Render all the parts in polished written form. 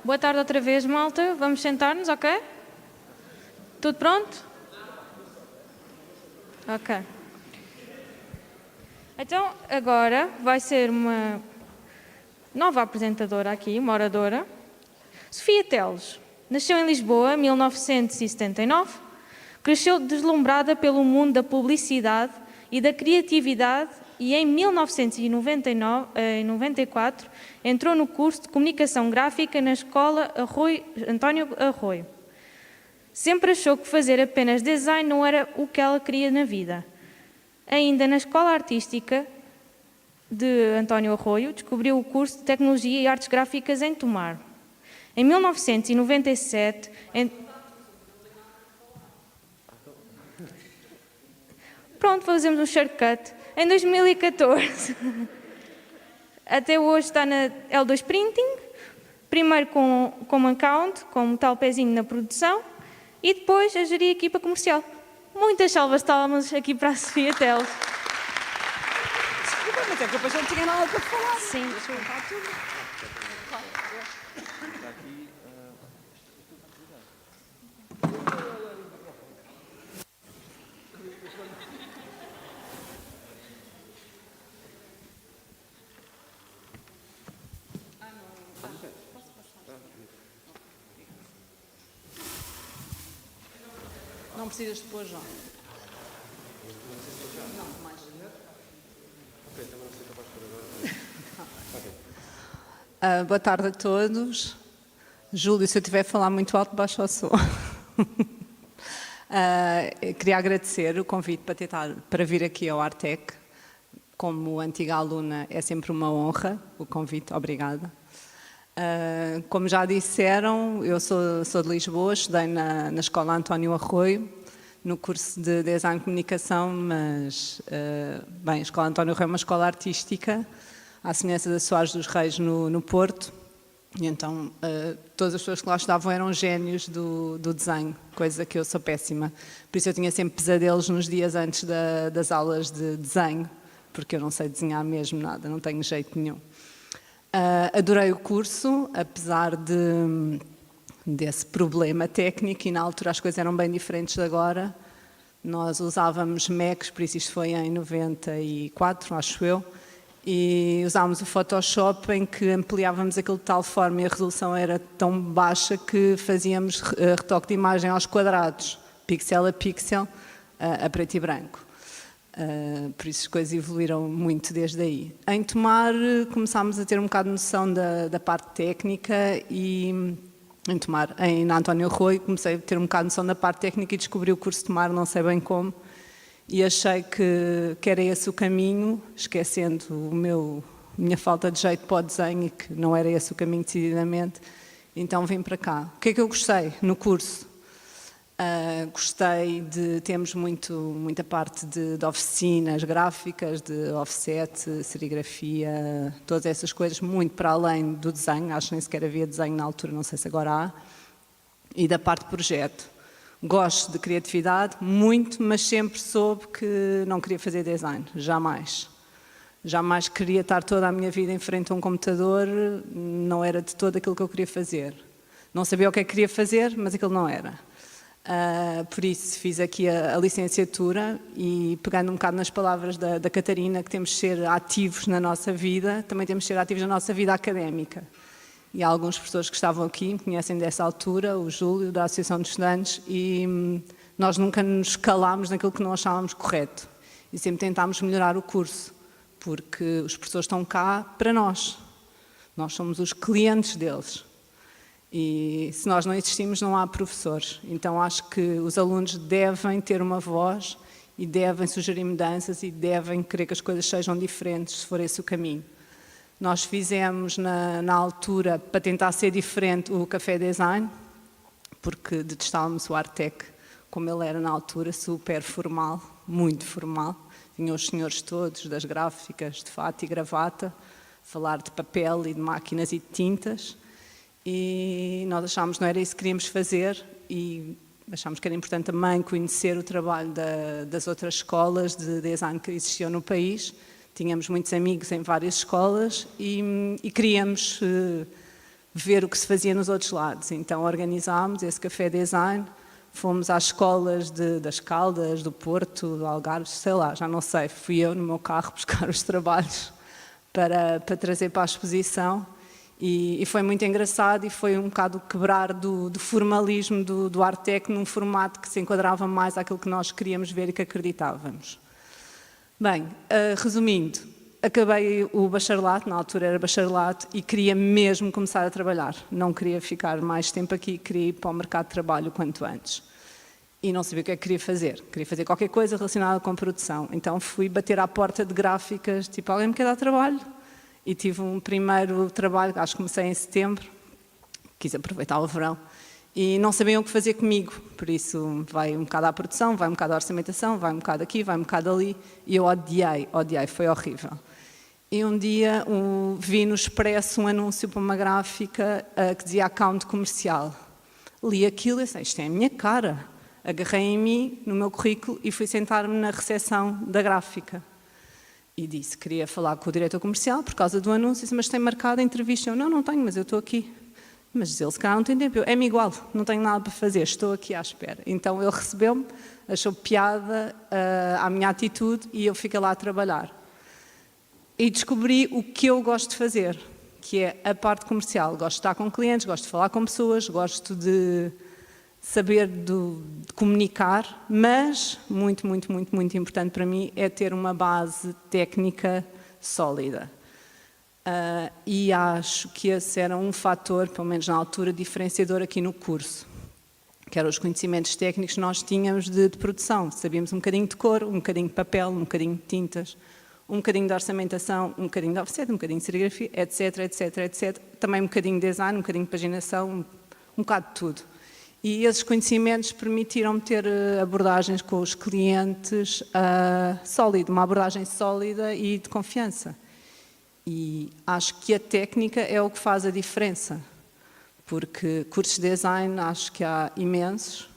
Boa tarde outra vez, malta. Vamos sentar-nos, ok? Tudo pronto? Ok. Então, agora vai ser uma nova apresentadora aqui, uma oradora. Sofia Teles. Nasceu em Lisboa em 1979. Cresceu deslumbrada pelo mundo da publicidade e da criatividade e em 1994 entrou no curso de Comunicação Gráfica na Escola António Arroio. Sempre achou que fazer apenas design não era o que ela queria na vida. Ainda na Escola Artística de António Arroio, descobriu o curso de Tecnologia e Artes Gráficas em Tomar. Em 1997... Pronto, fazemos um shortcut. Em 2014, até hoje está na L2 Printing, primeiro como account, como tal pezinho na produção, e depois a gerir a equipa comercial. Muitas salvas de palmas aqui para a Sofia Teles. Desculpa, mas é que depois não tinha nada para falar. Sim. Está tudo. Não precisas depois, João. Não, mais. Boa tarde a todos. Júlio, se eu estiver a falar muito alto, baixa o som. Queria agradecer o convite para vir aqui ao Artec. Como antiga aluna, é sempre uma honra o convite. Obrigada. Como já disseram, eu sou de Lisboa, estudei na Escola António Arroio, no curso de Design e Comunicação, mas, bem, a Escola António Arroio é uma escola artística, à semelhança da Soares dos Reis no Porto, e então todas as pessoas que lá estudavam eram génios do desenho, coisa que eu sou péssima. Por isso eu tinha sempre pesadelos nos dias antes das aulas de desenho, porque eu não sei desenhar mesmo nada, não tenho jeito nenhum. Adorei o curso, apesar desse problema técnico, e na altura as coisas eram bem diferentes de agora. Nós usávamos Macs, por isso isto foi em 94, acho eu, e usávamos o Photoshop, em que ampliávamos aquilo de tal forma e a resolução era tão baixa que fazíamos retoque de imagem aos quadrados, pixel a pixel, a preto e branco. Por isso as coisas evoluíram muito desde aí. Em Tomar começámos a ter um bocado de noção da parte técnica e em Tomar, na António Arroio, comecei a ter um bocado de noção da parte técnica e descobri o curso de Tomar, não sei bem como, e achei que era esse o caminho, esquecendo minha falta de jeito para o desenho e que não era esse o caminho decididamente, então vim para cá. O que é que eu gostei no curso? Gostei de termos muita parte de oficinas gráficas, de offset, serigrafia, todas essas coisas, muito para além do desenho, acho que nem sequer havia desenho na altura, não sei se agora há, e da parte de projeto. Gosto de criatividade, muito, mas sempre soube que não queria fazer design, jamais. Jamais queria estar toda a minha vida em frente a um computador, não era de todo aquilo que eu queria fazer. Não sabia o que é que queria fazer, mas aquilo não era. Por isso fiz aqui a licenciatura e, pegando um bocado nas palavras da Catarina, que temos de ser ativos na nossa vida, também temos de ser ativos na nossa vida académica. E há alguns professores que estavam aqui, me conhecem dessa altura, o Júlio, da Associação de Estudantes, e nós nunca nos calámos naquilo que não achávamos correto. E sempre tentámos melhorar o curso, porque os professores estão cá para nós. Nós somos os clientes deles. E se nós não existimos, não há professores. Então acho que os alunos devem ter uma voz e devem sugerir mudanças e devem querer que as coisas sejam diferentes, se for esse o caminho. Nós fizemos na altura, para tentar ser diferente, o Café Design, porque detestávamos o Artec, como ele era na altura, super formal, muito formal. Tinham os senhores todos, das gráficas, de fato e gravata, falar de papel e de máquinas e de tintas. E nós achámos que não era isso que queríamos fazer e achámos que era importante também conhecer o trabalho das outras escolas de design que existiam no país. Tínhamos muitos amigos em várias escolas e queríamos ver o que se fazia nos outros lados. Então organizámos esse café design, fomos às escolas das Caldas, do Porto, do Algarve, sei lá, já não sei, fui eu no meu carro buscar os trabalhos para trazer para a exposição e foi muito engraçado e foi um bocado quebrar do formalismo do Artec num formato que se enquadrava mais àquilo que nós queríamos ver e que acreditávamos. Bem, resumindo, acabei o bacharelato, na altura era bacharelato, e queria mesmo começar a trabalhar. Não queria ficar mais tempo aqui, queria ir para o mercado de trabalho o quanto antes. E não sabia o que é que queria fazer. Queria fazer qualquer coisa relacionada com produção. Então fui bater à porta de gráficas, tipo, alguém me quer dar trabalho? E tive um primeiro trabalho, acho que comecei em setembro, quis aproveitar o verão, e não sabiam o que fazer comigo, por isso vai um bocado à produção, vai um bocado à orçamentação, vai um bocado aqui, vai um bocado ali, e eu odiei, foi horrível. E um dia vi no Expresso um anúncio para uma gráfica que dizia account comercial. Li aquilo e disse, isto é a minha cara. Agarrei em mim, no meu currículo, e fui sentar-me na recepção da gráfica. E disse, queria falar com o diretor comercial por causa do anúncio, disse, mas tem marcado a entrevista? Eu, não tenho, mas eu estou aqui. Mas ele, se calhar, não tem tempo. Eu, é-me igual, não tenho nada para fazer, estou aqui à espera. Então ele recebeu-me, achou piada à minha atitude e eu fiquei lá a trabalhar. E descobri o que eu gosto de fazer, que é a parte comercial. Gosto de estar com clientes, gosto de falar com pessoas, gosto de saber de comunicar, mas muito, muito, muito, muito importante para mim é ter uma base técnica sólida. E acho que esse era um fator, pelo menos na altura, diferenciador aqui no curso, que eram os conhecimentos técnicos que nós tínhamos de produção. Sabíamos um bocadinho de cor, um bocadinho de papel, um bocadinho de tintas, um bocadinho de orçamentação, um bocadinho de offset, um bocadinho de serigrafia, etc, etc, etc. Também um bocadinho de design, um bocadinho de paginação, um bocado de tudo. E esses conhecimentos permitiram-me ter abordagens com os clientes uma abordagem sólida e de confiança. E acho que a técnica é o que faz a diferença, porque cursos de design acho que há imensos.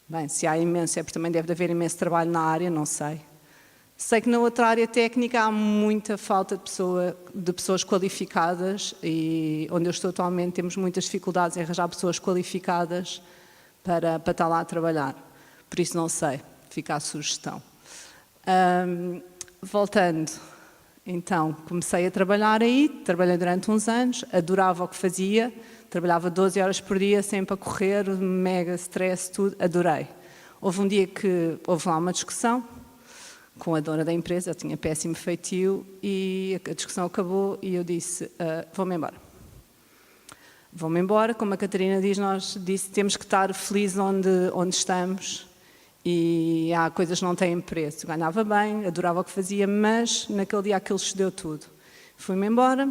Bem, se há imensos é porque também deve haver imenso trabalho na área, não sei. Sei que na outra área técnica há muita falta de pessoas qualificadas e onde eu estou atualmente temos muitas dificuldades em arranjar pessoas qualificadas para estar lá a trabalhar. Por isso não sei, fica a sugestão. Voltando, então comecei a trabalhar aí, trabalhei durante uns anos, adorava o que fazia, trabalhava 12 horas por dia, sempre a correr, mega stress, tudo, adorei. Houve um dia que houve lá uma discussão com a dona da empresa, eu tinha péssimo feitio e a discussão acabou e eu disse, vou-me embora. Vou-me embora, como a Catarina diz, temos que estar felizes onde estamos e há coisas que não têm preço. Ganhava bem, adorava o que fazia, mas naquele dia aquilo cedeu tudo. Fui-me embora,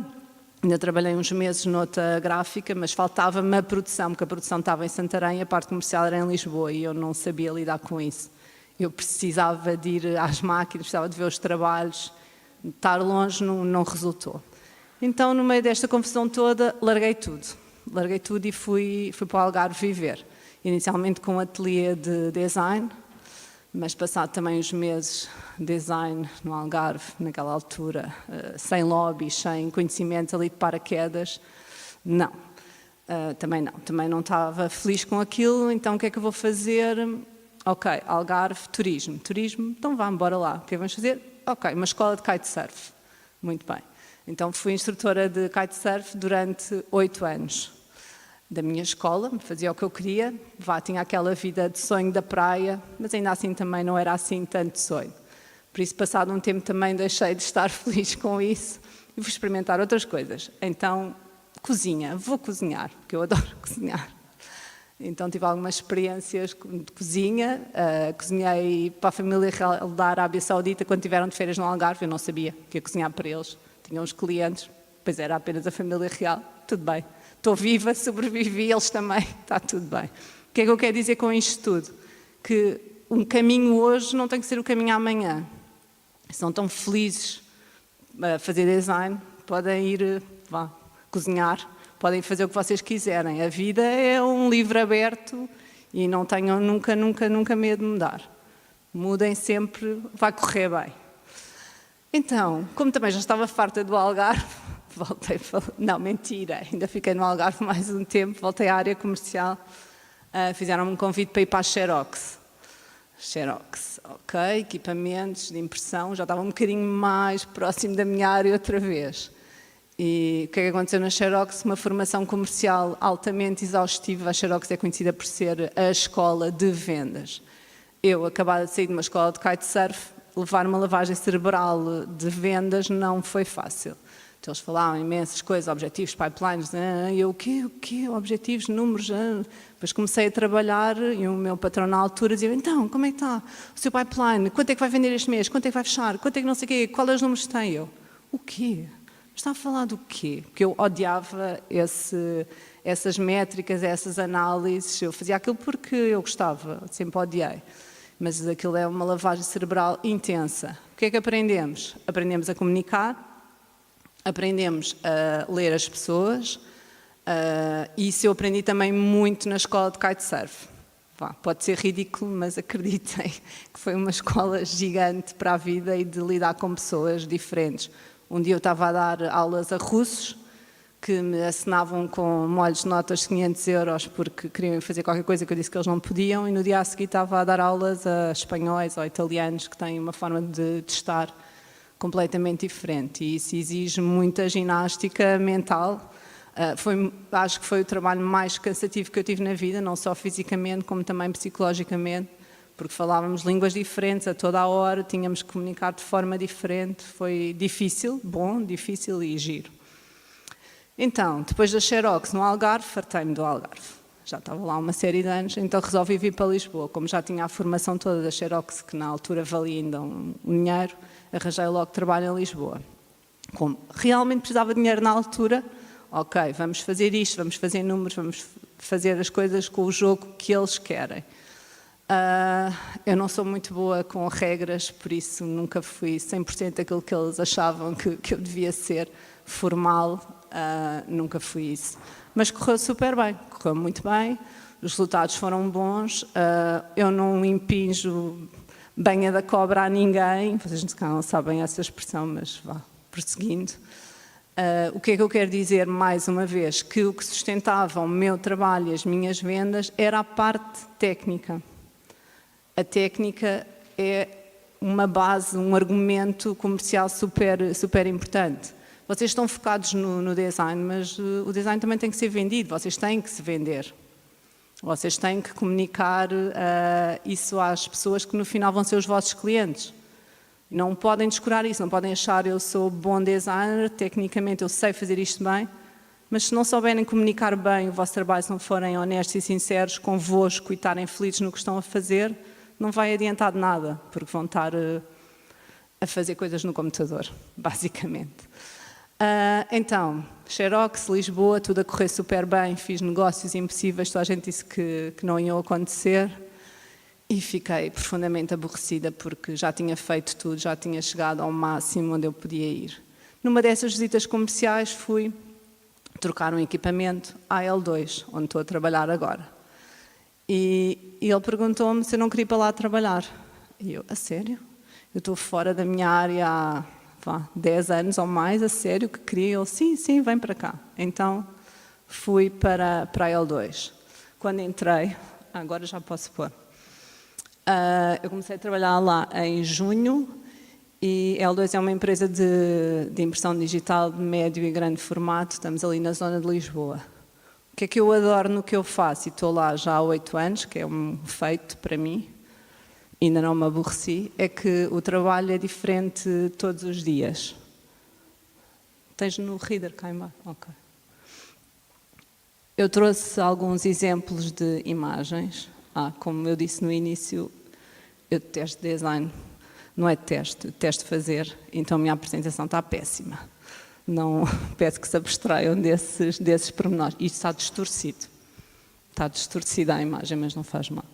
ainda trabalhei uns meses noutra gráfica, mas faltava-me a produção, porque a produção estava em Santarém, a parte comercial era em Lisboa e eu não sabia lidar com isso. Eu precisava de ir às máquinas, precisava de ver os trabalhos, estar longe não resultou. Então, no meio desta confusão toda, larguei tudo e fui para o Algarve viver. Inicialmente com um ateliê de design, mas passado também uns meses design no Algarve, naquela altura, sem lobbies, sem conhecimentos ali de paraquedas, também não estava feliz com aquilo, então o que é que eu vou fazer? Ok, Algarve, turismo, então vamos, bora lá. O que é que vamos fazer? Ok, uma escola de kitesurf. Muito bem. Então fui instrutora de kitesurf durante 8 anos. Da minha escola, fazia o que eu queria, tinha aquela vida de sonho da praia, mas ainda assim também não era assim tanto sonho. Por isso, passado um tempo também deixei de estar feliz com isso e fui experimentar outras coisas. Então, vou cozinhar, porque eu adoro cozinhar. Então tive algumas experiências de cozinha, cozinhei para a família real da Arábia Saudita quando tiveram de férias no Algarve, eu não sabia que ia cozinhar para eles, tinha uns clientes, pois era apenas a família real, tudo bem, estou viva, sobrevivi, eles também, está tudo bem. O que é que eu quero dizer com isto tudo? Que um caminho hoje não tem que ser o caminho amanhã. Se não estão felizes a fazer design, podem ir cozinhar, podem fazer o que vocês quiserem. A vida é um livro aberto e não tenham nunca medo de mudar. Mudem sempre, vai correr bem. Então, como também já estava farta do Algarve, Não, mentira, ainda fiquei no Algarve mais um tempo, voltei à área comercial, fizeram-me um convite para ir para a Xerox. Xerox, ok, equipamentos de impressão, já estava um bocadinho mais próximo da minha área outra vez. E o que é que aconteceu na Xerox? Uma formação comercial altamente exaustiva. A Xerox é conhecida por ser a escola de vendas. Eu, acabada de sair de uma escola de kitesurf, levar uma lavagem cerebral de vendas não foi fácil. Então, eles falavam imensas coisas, objetivos, pipelines, e eu, o quê? Objetivos, números. Depois comecei a trabalhar e o meu patrão na altura dizia, então, como é que está o seu pipeline? Quanto é que vai vender este mês? Quanto é que vai fechar? Quanto é que não sei o quê? Quais os números que tem? Eu, o quê? Está a falar do quê? Porque eu odiava essas métricas, essas análises. Eu fazia aquilo porque eu gostava, sempre odiei. Mas aquilo é uma lavagem cerebral intensa. O que é que aprendemos? Aprendemos a comunicar, aprendemos a ler as pessoas, e isso eu aprendi também muito na escola de kitesurf. Pode ser ridículo, mas acreditem que foi uma escola gigante para a vida e de lidar com pessoas diferentes. Um dia eu estava a dar aulas a russos que me assinavam com molhos de notas de 500 euros porque queriam fazer qualquer coisa que eu disse que eles não podiam, e no dia a seguir estava a dar aulas a espanhóis ou italianos que têm uma forma de estar completamente diferente, e isso exige muita ginástica mental. Acho que foi o trabalho mais cansativo que eu tive na vida, não só fisicamente como também psicologicamente, porque falávamos línguas diferentes a toda a hora, tínhamos que comunicar de forma diferente. Foi difícil, bom, difícil e giro. Então, depois da Xerox no Algarve, fartei-me do Algarve. Já estava lá uma série de anos, então resolvi vir para Lisboa. Como já tinha a formação toda da Xerox, que na altura valia ainda um dinheiro, arranjei logo trabalho em Lisboa. Como realmente precisava de dinheiro na altura, ok, vamos fazer isto, vamos fazer números, vamos fazer as coisas com o jogo que eles querem. Eu não sou muito boa com regras, por isso nunca fui 100% aquilo que eles achavam que eu devia ser, formal, nunca fui isso. Mas correu super bem, correu muito bem, os resultados foram bons, eu não impinjo banha da cobra a ninguém, vocês não sabem essa expressão, mas vá, prosseguindo. O que é que eu quero dizer mais uma vez? Que o que sustentava o meu trabalho e as minhas vendas era a parte técnica. A técnica é uma base, um argumento comercial super importante. Vocês estão focados no design, mas o design também tem que ser vendido, vocês têm que se vender. Vocês têm que comunicar isso às pessoas que no final vão ser os vossos clientes. Não podem descurar isso, não podem achar eu sou bom designer, tecnicamente eu sei fazer isto bem, mas se não souberem comunicar bem o vosso trabalho, se não forem honestos e sinceros convosco e estarem felizes no que estão a fazer, não vai adiantar de nada, porque vão estar a fazer coisas no computador, basicamente. Então, Xerox, Lisboa, tudo a correr super bem, fiz negócios impossíveis, toda a gente disse que não iam acontecer, e fiquei profundamente aborrecida porque já tinha feito tudo, já tinha chegado ao máximo onde eu podia ir. Numa dessas visitas comerciais fui trocar um equipamento AL2, onde estou a trabalhar agora. E ele perguntou-me se eu não queria ir para lá trabalhar. E eu, a sério? Eu estou fora da minha área há 10 anos ou mais, a sério, que queria? Ele, sim, vem para cá. Então, fui para a L2. Quando entrei, agora já posso pôr, eu comecei a trabalhar lá em junho, e L2 é uma empresa de impressão digital de médio e grande formato, estamos ali na zona de Lisboa. O que é que eu adoro no que eu faço? E estou lá já há 8 anos, que é um feito para mim, ainda não me aborreci, é que o trabalho é diferente todos os dias. Tens no reader cá embaixo? Ok. Eu trouxe alguns exemplos de imagens. Como eu disse no início, eu detesto design. Não é detesto, eu detesto fazer, então a minha apresentação está péssima. Não, peço que se abstraiam desses pormenores. Isto está distorcido. Está distorcida a imagem, mas não faz mal.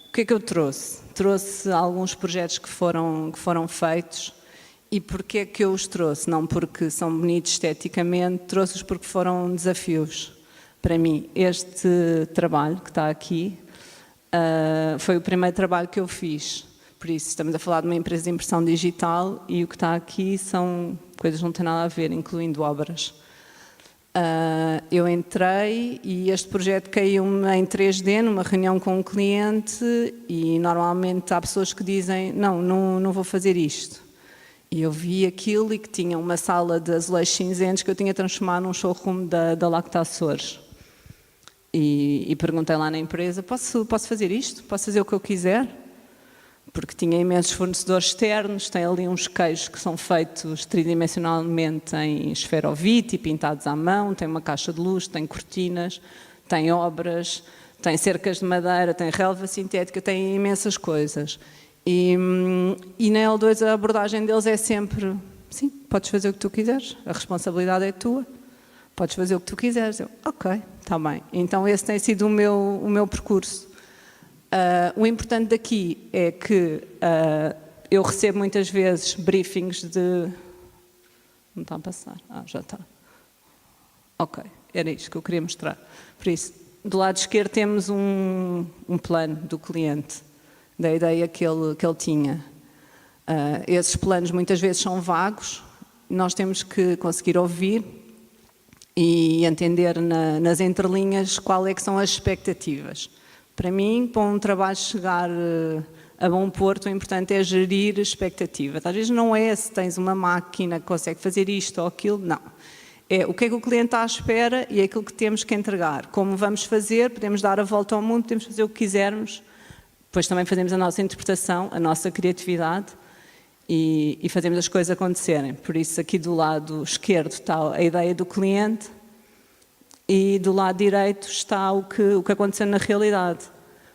O que é que eu trouxe? Trouxe alguns projetos que foram feitos. E porquê é que eu os trouxe? Não porque são bonitos esteticamente, trouxe-os porque foram desafios para mim. Este trabalho que está aqui foi o primeiro trabalho que eu fiz. Por isso, estamos a falar de uma empresa de impressão digital e o que está aqui são coisas que não têm nada a ver, incluindo obras. Eu entrei e este projeto caiu-me em 3D, numa reunião com um cliente, e normalmente há pessoas que dizem, não vou fazer isto. E eu vi aquilo e que tinha uma sala de azulejos cinzentos que eu tinha transformado num showroom da Lacta Açores. E perguntei lá na empresa, posso fazer isto? Posso fazer o que eu quiser? Porque tinha imensos fornecedores externos, tem ali uns queijos que são feitos tridimensionalmente em esferovite e pintados à mão, tem uma caixa de luz, tem cortinas, tem obras, tem cercas de madeira, tem relva sintética, tem imensas coisas. E na L2 a abordagem deles é sempre, sim, podes fazer o que tu quiseres, a responsabilidade é tua, podes fazer o que tu quiseres. Eu, ok, está bem. Então esse tem sido o meu percurso. O importante daqui é que eu recebo muitas vezes briefings de... Não está a passar? Já está. Ok, era isto que eu queria mostrar. Por isso, do lado esquerdo temos um plano do cliente, da ideia que ele tinha. Esses planos muitas vezes são vagos, nós temos que conseguir ouvir e entender nas entrelinhas qual é que são as expectativas. Para mim, para um trabalho chegar a bom porto, o importante é gerir expectativas. Às vezes não é se tens uma máquina que consegue fazer isto ou aquilo, não. É o que é que o cliente está à espera e é aquilo que temos que entregar. Como vamos fazer, podemos dar a volta ao mundo, podemos fazer o que quisermos, depois também fazemos a nossa interpretação, a nossa criatividade e fazemos as coisas acontecerem. Por isso, aqui do lado esquerdo está a ideia do cliente, e do lado direito está o que aconteceu na realidade.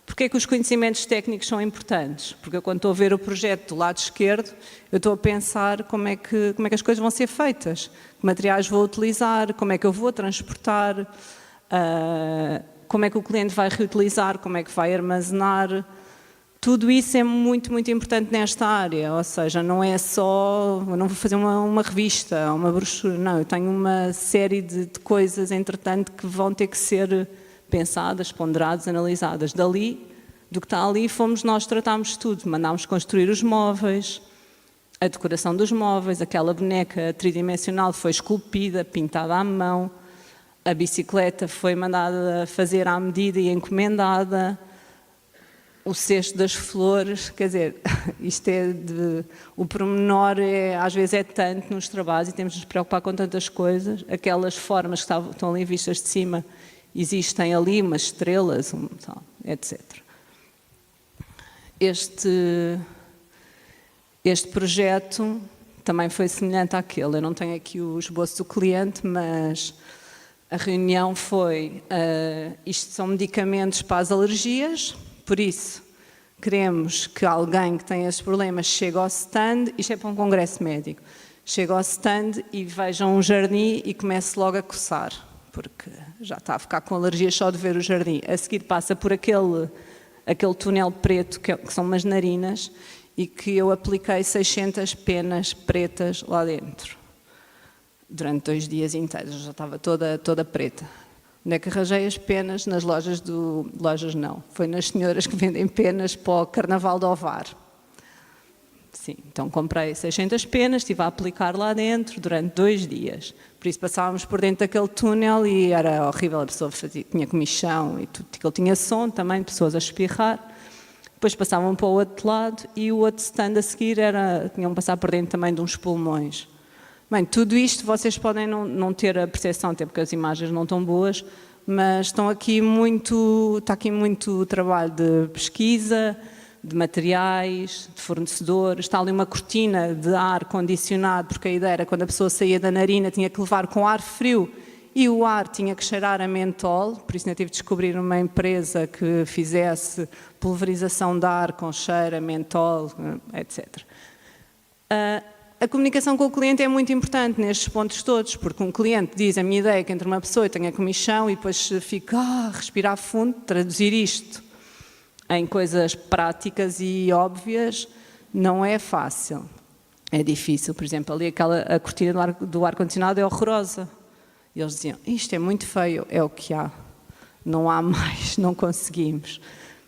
Porquê é que os conhecimentos técnicos são importantes? Porque eu, quando estou a ver o projeto do lado esquerdo, eu estou a pensar como é que as coisas vão ser feitas, que materiais vou utilizar, como é que eu vou transportar, como é que o cliente vai reutilizar, como é que vai armazenar. Tudo isso é muito, muito importante nesta área, ou seja, não é só, eu não vou fazer uma revista, uma brochura, não, eu tenho uma série de coisas, entretanto, que vão ter que ser pensadas, ponderadas, analisadas. Dali, do que está ali, fomos nós tratámos tudo, mandámos construir os móveis, a decoração dos móveis, aquela boneca tridimensional foi esculpida, pintada à mão, a bicicleta foi mandada fazer à medida e encomendada, o cesto das flores, quer dizer, isto o pormenor às vezes é tanto nos trabalhos e temos de nos preocupar com tantas coisas, aquelas formas que estão ali vistas de cima, existem ali umas estrelas, etc. Este projeto também foi semelhante àquele, eu não tenho aqui o esboço do cliente, mas a reunião foi, isto são medicamentos para as alergias, por isso, queremos que alguém que tem esses problemas chegue ao stand, isto é para um congresso médico, chegue ao stand e veja um jardim e comece logo a coçar, porque já está a ficar com alergias só de ver o jardim. A seguir passa por aquele túnel preto, que são umas narinas, e que eu apliquei 600 penas pretas lá dentro, durante 2 dias inteiros, já estava toda preta. Onde é que arranjei as penas? Nas lojas lojas não, foi nas senhoras que vendem penas para o Carnaval de Ovar. Sim, então comprei 600 penas, estive a aplicar lá dentro durante 2 dias. Por isso passávamos por dentro daquele túnel e era horrível, a pessoa tinha comichão e tudo, aquilo tinha som também, pessoas a espirrar. Depois passavam para o outro lado e o outro stand a seguir tinham que passar por dentro também de uns pulmões. Bem, tudo isto vocês podem não ter a percepção, até porque as imagens não estão boas, mas está aqui muito trabalho de pesquisa, de materiais, de fornecedores, está ali uma cortina de ar condicionado, porque a ideia era quando a pessoa saía da narina tinha que levar com ar frio e o ar tinha que cheirar a mentol, por isso eu tive de descobrir uma empresa que fizesse pulverização de ar com cheiro a mentol, etc. A comunicação com o cliente é muito importante nestes pontos todos, porque um cliente diz a minha ideia é que entre uma pessoa e tenha comichão e depois fica a respirar fundo, traduzir isto em coisas práticas e óbvias não é fácil, é difícil. Por exemplo, ali a cortina do ar-condicionado é horrorosa. E eles diziam, isto é muito feio, é o que há, não há mais, não conseguimos.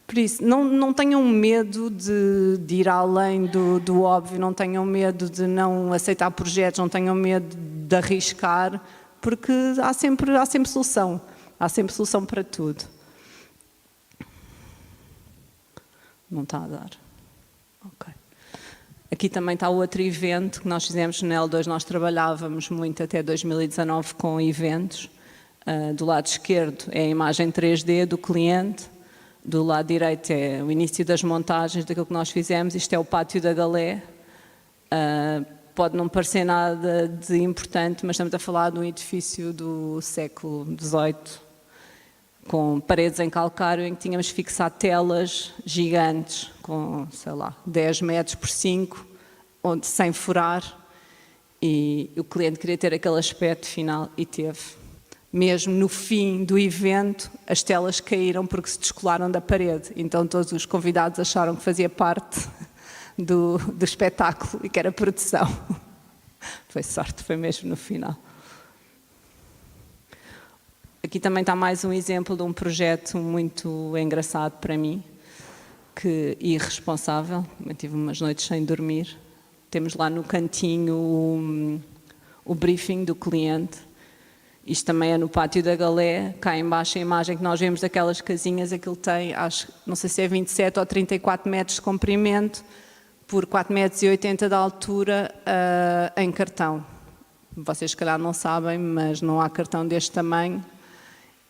Por isso, não tenham medo de ir além do óbvio, não tenham medo de não aceitar projetos, não tenham medo de arriscar, porque há sempre solução. Há sempre solução para tudo. Não está a dar. Ok. Aqui também está o outro evento que nós fizemos no L2. Nós trabalhávamos muito até 2019 com eventos. Do lado esquerdo é a imagem 3D do cliente. Do lado direito é o início das montagens daquilo que nós fizemos. Isto é o pátio da Galé. Pode não parecer nada de importante, mas estamos a falar de um edifício do século XVIII, com paredes em calcário, em que tínhamos fixado telas gigantes, com, sei lá, 10 metros por 5, sem furar. E o cliente queria ter aquele aspecto final e teve. Mesmo no fim do evento, as telas caíram porque se descolaram da parede. Então todos os convidados acharam que fazia parte do espetáculo e que era produção. Foi sorte, foi mesmo no final. Aqui também está mais um exemplo de um projeto muito engraçado para mim, e irresponsável. Eu tive umas noites sem dormir. Temos lá no cantinho o briefing do cliente. Isto também é no pátio da Galé. Cá em baixo a imagem que nós vemos daquelas casinhas, aquilo tem, não sei se é 27 ou 34 metros de comprimento, por 4,80 metros de altura, em cartão. Vocês se calhar não sabem, mas não há cartão deste tamanho.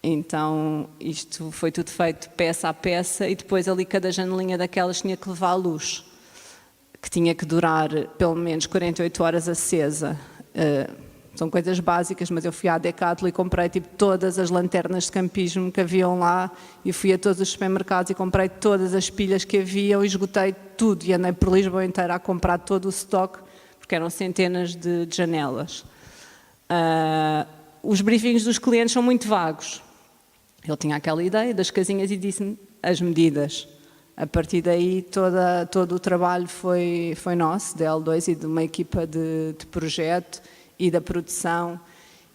Então isto foi tudo feito peça a peça e depois ali cada janelinha daquelas tinha que levar a luz, que tinha que durar pelo menos 48 horas acesa. São coisas básicas, mas eu fui à Decathlon e comprei tipo todas as lanternas de campismo que haviam lá e fui a todos os supermercados e comprei todas as pilhas que haviam e esgotei tudo e andei por Lisboa inteira a comprar todo o stock, porque eram centenas de janelas. Os briefings dos clientes são muito vagos. Ele tinha aquela ideia das casinhas e disse-me as medidas. A partir daí todo o trabalho foi nosso, da L2 e de uma equipa de projeto e da produção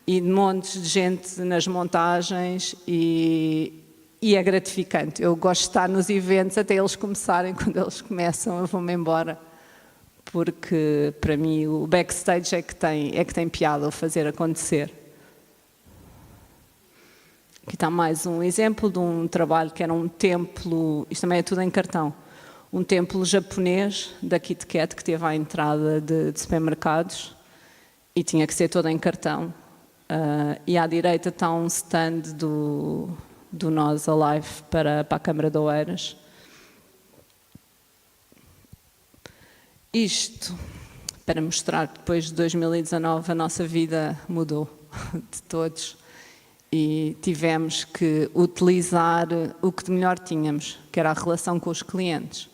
e de montes de gente nas montagens e é gratificante. Eu gosto de estar nos eventos até eles começarem. Quando eles começam eu vou-me embora, porque para mim o backstage é que tem piada o fazer acontecer. Aqui está mais um exemplo de um trabalho que era um templo, isto também é tudo em cartão, um templo japonês da Kit Kat que teve à entrada de supermercados e tinha que ser todo em cartão. E à direita está um stand do Nós Alive para a Câmara de Oeiras. Isto para mostrar que depois de 2019 a nossa vida mudou de todos e tivemos que utilizar o que de melhor tínhamos, que era a relação com os clientes.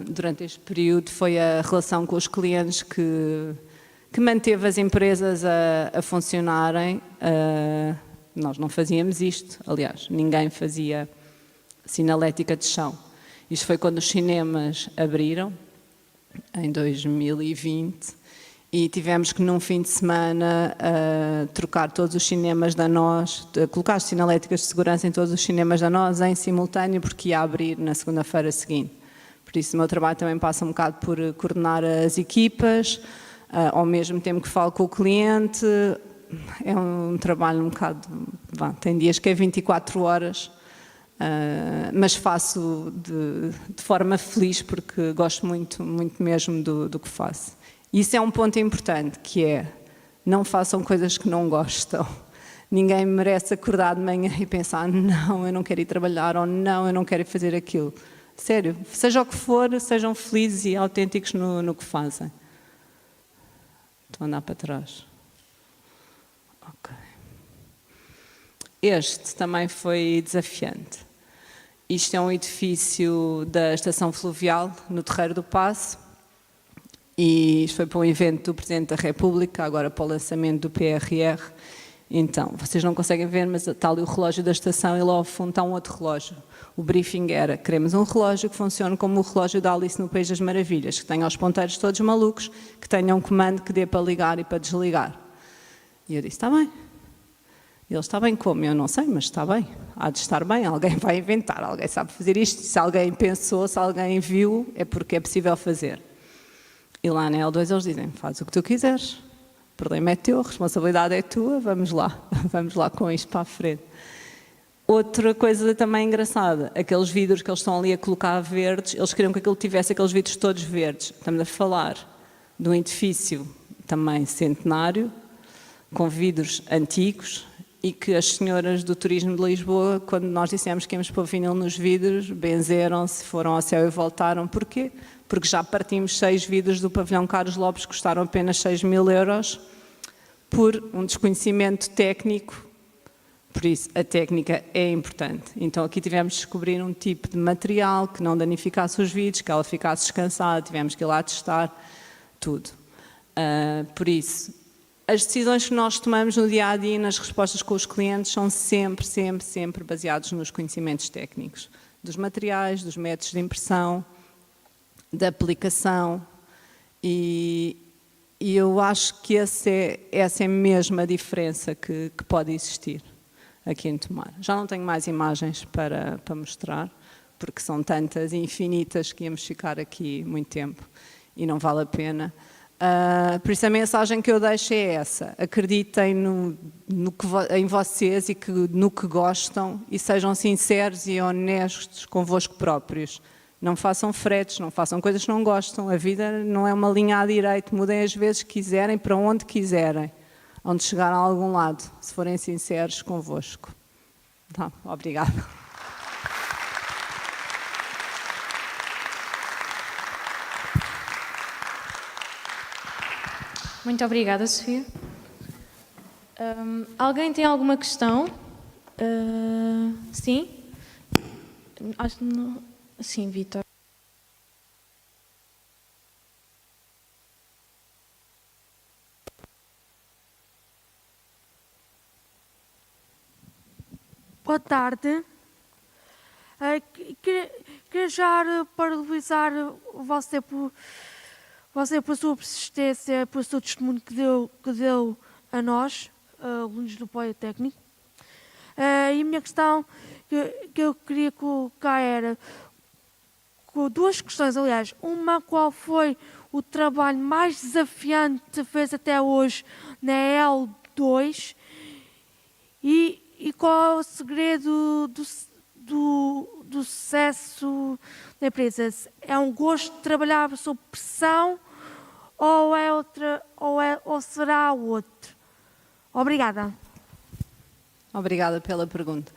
Durante este período foi a relação com os clientes que manteve as empresas a funcionarem. Nós não fazíamos isto, aliás, ninguém fazia sinalética de chão. Isto foi quando os cinemas abriram, em 2020, e tivemos que num fim de semana trocar todos os cinemas da Nós, colocar as sinaléticas de segurança em todos os cinemas da Nós em simultâneo, porque ia abrir na segunda-feira seguinte. Por isso o meu trabalho também passa um bocado por coordenar as equipas, ao mesmo tempo que falo com o cliente. É um trabalho um bocado... tem dias que é 24 horas, mas faço de forma feliz porque gosto muito, muito mesmo do que faço. Isso é um ponto importante, que é, não façam coisas que não gostam. Ninguém merece acordar de manhã e pensar, não, eu não quero ir trabalhar, ou não, eu não quero ir fazer aquilo. Sério, seja o que for, sejam felizes e autênticos no que fazem. Estou a andar para trás. Ok. Este também foi desafiante. Isto é um edifício da Estação Fluvial, no Terreiro do Paço, e isto foi para um evento do Presidente da República, agora para o lançamento do PRR. Então, vocês não conseguem ver, mas está ali o relógio da estação e lá ao fundo está um outro relógio. O briefing era, queremos um relógio que funcione como o relógio da Alice no País das Maravilhas, que tenha os ponteiros todos malucos, que tenha um comando que dê para ligar e para desligar. E eu disse, está bem. Ele está bem como? Eu não sei, mas está bem. Há de estar bem, alguém vai inventar, alguém sabe fazer isto. Se alguém pensou, se alguém viu, é porque é possível fazer. E lá na L2 eles dizem, faz o que tu quiseres, o problema é teu, a responsabilidade é tua, vamos lá com isto para a frente. Outra coisa também engraçada, aqueles vidros que eles estão ali a colocar verdes, eles queriam que aquilo tivesse aqueles vidros todos verdes. Estamos a falar de um edifício também centenário, com vidros antigos, e que as senhoras do turismo de Lisboa, quando nós dissemos que íamos pôr vinil nos vidros, benzeram-se, foram ao céu e voltaram. Porquê? Porque já partimos 6 vidros do pavilhão Carlos Lopes, que custaram apenas 6.000 euros, por um desconhecimento técnico. Por isso, a técnica é importante. Então, aqui tivemos de descobrir um tipo de material que não danificasse os vidros, que ela ficasse descansada, tivemos que ir lá testar, tudo. Por isso, as decisões que nós tomamos no dia-a-dia, nas respostas com os clientes, são sempre baseados nos conhecimentos técnicos, dos materiais, dos métodos de impressão, da aplicação, e eu acho que essa é mesmo a diferença que pode existir aqui em Tomar. Já não tenho mais imagens para mostrar, porque são tantas e infinitas que íamos ficar aqui muito tempo e não vale a pena. Por isso a mensagem que eu deixo é essa: acreditem em vocês e no que gostam, e sejam sinceros e honestos convosco próprios. Não façam fretes, não façam coisas que não gostam. A vida não é uma linha à direita, mudem as vezes que quiserem, para onde quiserem, onde chegar a algum lado, se forem sinceros convosco. Tá, obrigada. Muito obrigada, Sofia. Alguém tem alguma questão? Sim? Acho que não. Sim, Vítor. Boa tarde. Queria já parabenizar você por sua persistência, pelo seu testemunho que deu a nós, alunos do Politécnico. E a minha questão que eu queria colocar era, com 2 questões, aliás. Uma, qual foi o trabalho mais desafiante que fez até hoje na L2? E qual é o segredo do sucesso da empresa? É um gosto de trabalhar sob pressão ou será outro? Obrigada. Obrigada pela pergunta.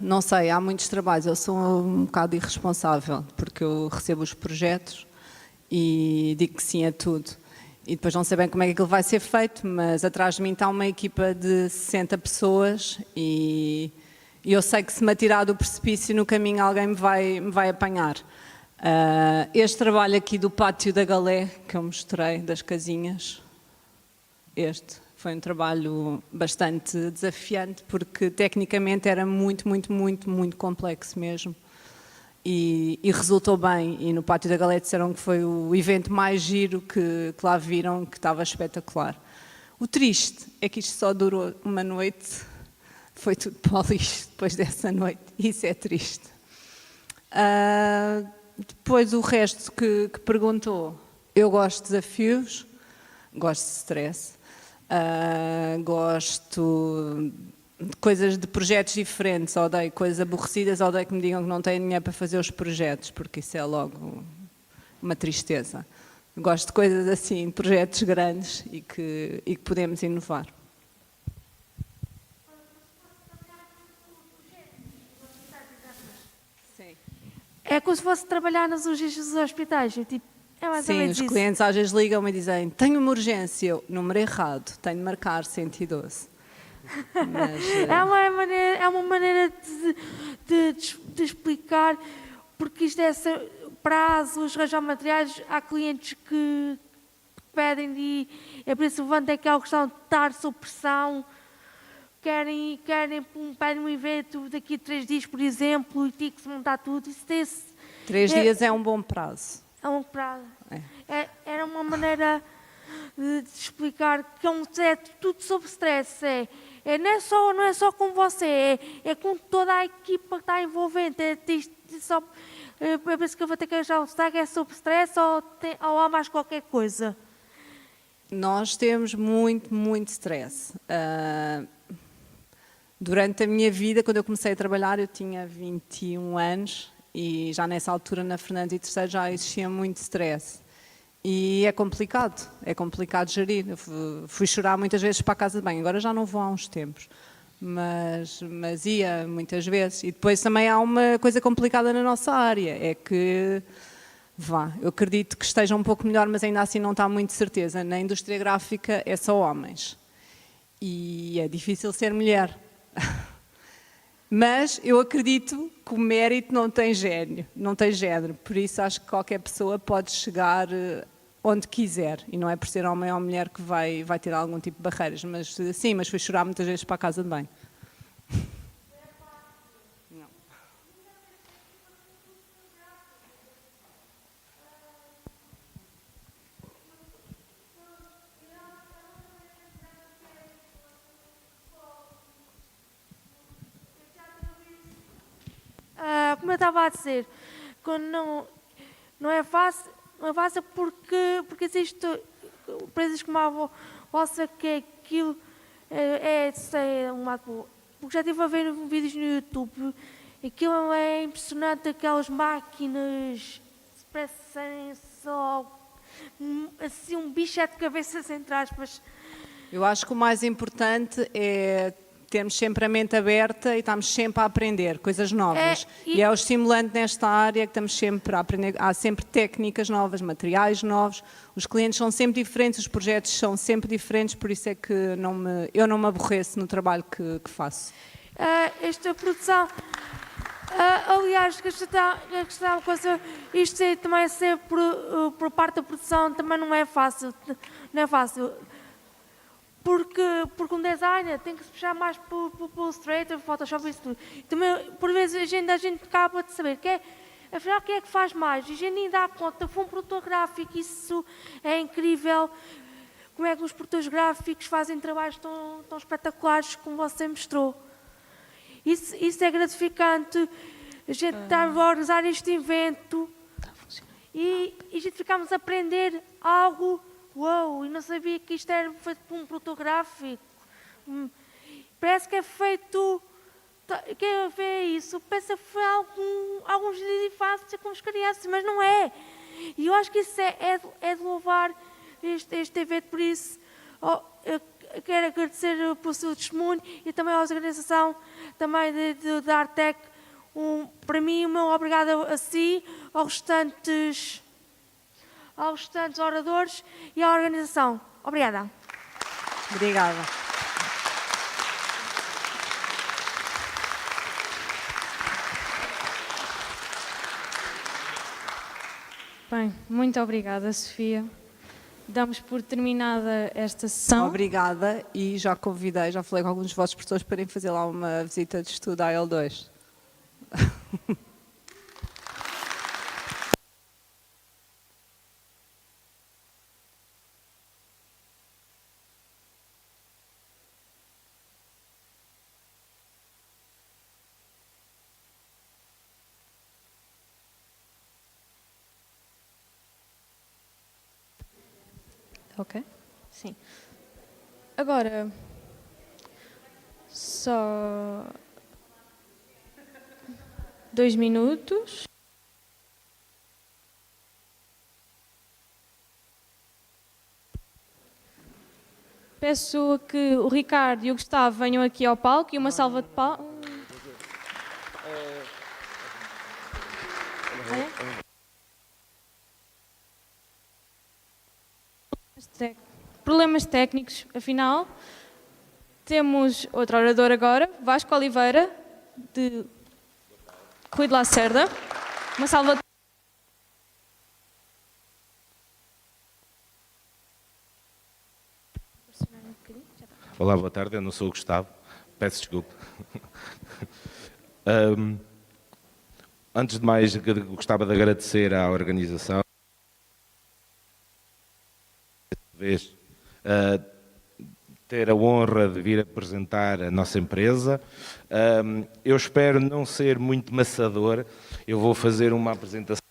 Não sei, há muitos trabalhos. Eu sou um bocado irresponsável, porque eu recebo os projetos e digo que sim a tudo. E depois não sei bem como é que aquilo vai ser feito, mas atrás de mim está uma equipa de 60 pessoas e eu sei que se me atirar do precipício no caminho alguém me vai apanhar. Este trabalho aqui do pátio da Galé, que eu mostrei, das casinhas, este foi um trabalho bastante desafiante, porque tecnicamente era muito complexo mesmo. E resultou bem, e no Pátio da Galé disseram que foi o evento mais giro que lá viram, que estava espetacular. O triste é que isto só durou uma noite, foi tudo para o lixo depois dessa noite, e isso é triste. Depois o resto que perguntou, eu gosto de desafios, gosto de stress, gosto de coisas, de projetos diferentes, odeio coisas aborrecidas, odeio que me digam que não têm dinheiro para fazer os projetos, porque isso é logo uma tristeza. Gosto de coisas assim, de projetos grandes e que podemos inovar. Sim. É como se fosse trabalhar nas urgências dos hospitais, tipo, é mais ou Sim, menos os isso. clientes às vezes ligam-me e dizem, tenho uma urgência, eu, número errado, tenho de marcar 112. Mas, É uma maneira de explicar, porque isto é prazos, arranjar materiais. Há clientes que pedem e é por isso que é aquela questão de estar sob pressão. Pedem um evento daqui a 3 dias, por exemplo, e tem que se montar tudo. Isso 3 dias é um bom prazo. É um prazo. Era uma maneira de explicar que é tudo sobre stress. Não é só com você, é com toda a equipa que está envolvente. Eu penso que eu vou ter que arranjar um destaque, é sobre stress ou há mais qualquer coisa? Nós temos muito stress. Durante a minha vida, quando eu comecei a trabalhar, eu tinha 21 anos e já nessa altura, na Fernandes e Terceiro, já existia muito stress. E é complicado gerir. Eu fui chorar muitas vezes para a casa de banho, agora já não vou há uns tempos, mas ia muitas vezes. E depois também há uma coisa complicada na nossa área, é que, eu acredito que esteja um pouco melhor, mas ainda assim não está muito certeza. Na indústria gráfica é só homens e é difícil ser mulher. Mas eu acredito que o mérito não tem género, por isso acho que qualquer pessoa pode chegar onde quiser, e não é por ser homem ou mulher que vai ter algum tipo de barreiras, mas sim, mas fui chorar muitas vezes para a casa de banho. Não. Como eu estava a dizer, quando não é fácil, porque existem empresas como a vossa que aquilo é uma... Porque já estive a ver vídeos no YouTube, aquilo é impressionante, aquelas máquinas parecem só assim um bicho de cabeças entre aspas. Eu acho que o mais importante é termos sempre a mente aberta e estamos sempre a aprender coisas novas. E é o estimulante nesta área que estamos sempre a aprender. Há sempre técnicas novas, materiais novos, os clientes são sempre diferentes, os projetos são sempre diferentes, por isso é que eu não me aborreço no trabalho que faço. Esta produção, aliás, que está uma coisa, isto também ser por parte da produção também não é fácil. Porque um designer tem que se puxar mais para o Illustrator, Photoshop e isso tudo. Também, por vezes, a gente acaba de saber afinal, quem é que faz mais? E a gente nem dá conta. Foi um produtor gráfico, isso é incrível. Como é que os produtores gráficos fazem trabalhos tão espetaculares como você mostrou? Isso é gratificante. A gente está a organizar este evento e a gente ficamos a aprender algo. Uou, e não sabia que isto era feito por um produtor gráfico. Parece que é feito... Quem vê isso pensa que foi alguns dias fáceis com as crianças, mas não é. E eu acho que isso é de louvar este evento, por isso eu quero agradecer pelo seu testemunho e também à organização também da Artec. Para mim, o meu obrigado a si, aos restantes oradores e à organização. Obrigada. Obrigada. Bem, muito obrigada, Sofia. Damos por terminada esta sessão. Obrigada e já falei com alguns dos vossos professores para irem fazer lá uma visita de estudo à L2. Ok? Sim. Agora, só 2 minutos. Peço que o Ricardo e o Gustavo venham aqui ao palco e uma salva de palmas. Problemas técnicos, afinal. Temos outro orador agora, Vasco Oliveira, de Rui de Lacerda. Uma salva de... Olá, boa tarde, eu não sou o Gustavo, peço desculpa. Antes de mais, gostava de agradecer à organização vez ter a honra de vir apresentar a nossa empresa. Eu espero não ser muito maçador, eu vou fazer uma apresentação.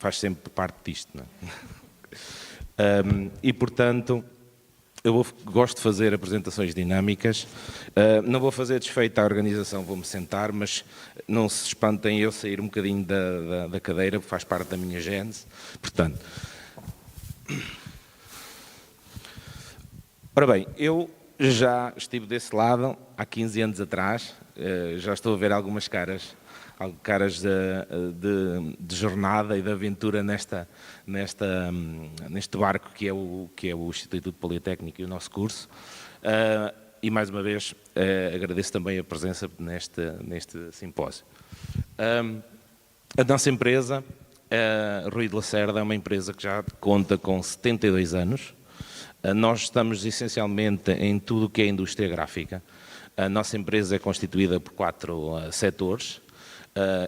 Faz sempre parte disto, não é? E, portanto, gosto de fazer apresentações dinâmicas. Não vou fazer desfeita à organização, vou-me sentar, mas não se espantem eu sair um bocadinho da cadeira, faz parte da minha gênese. Portanto, ora bem, eu já estive desse lado há 15 anos atrás, já estou a ver algumas caras de jornada e de aventura neste barco que é o Instituto Politécnico e o nosso curso. E mais uma vez agradeço também a presença neste simpósio. A nossa empresa, Rui de Lacerda, é uma empresa que já conta com 72 anos. Nós estamos essencialmente em tudo o que é indústria gráfica. A nossa empresa é constituída por 4 setores.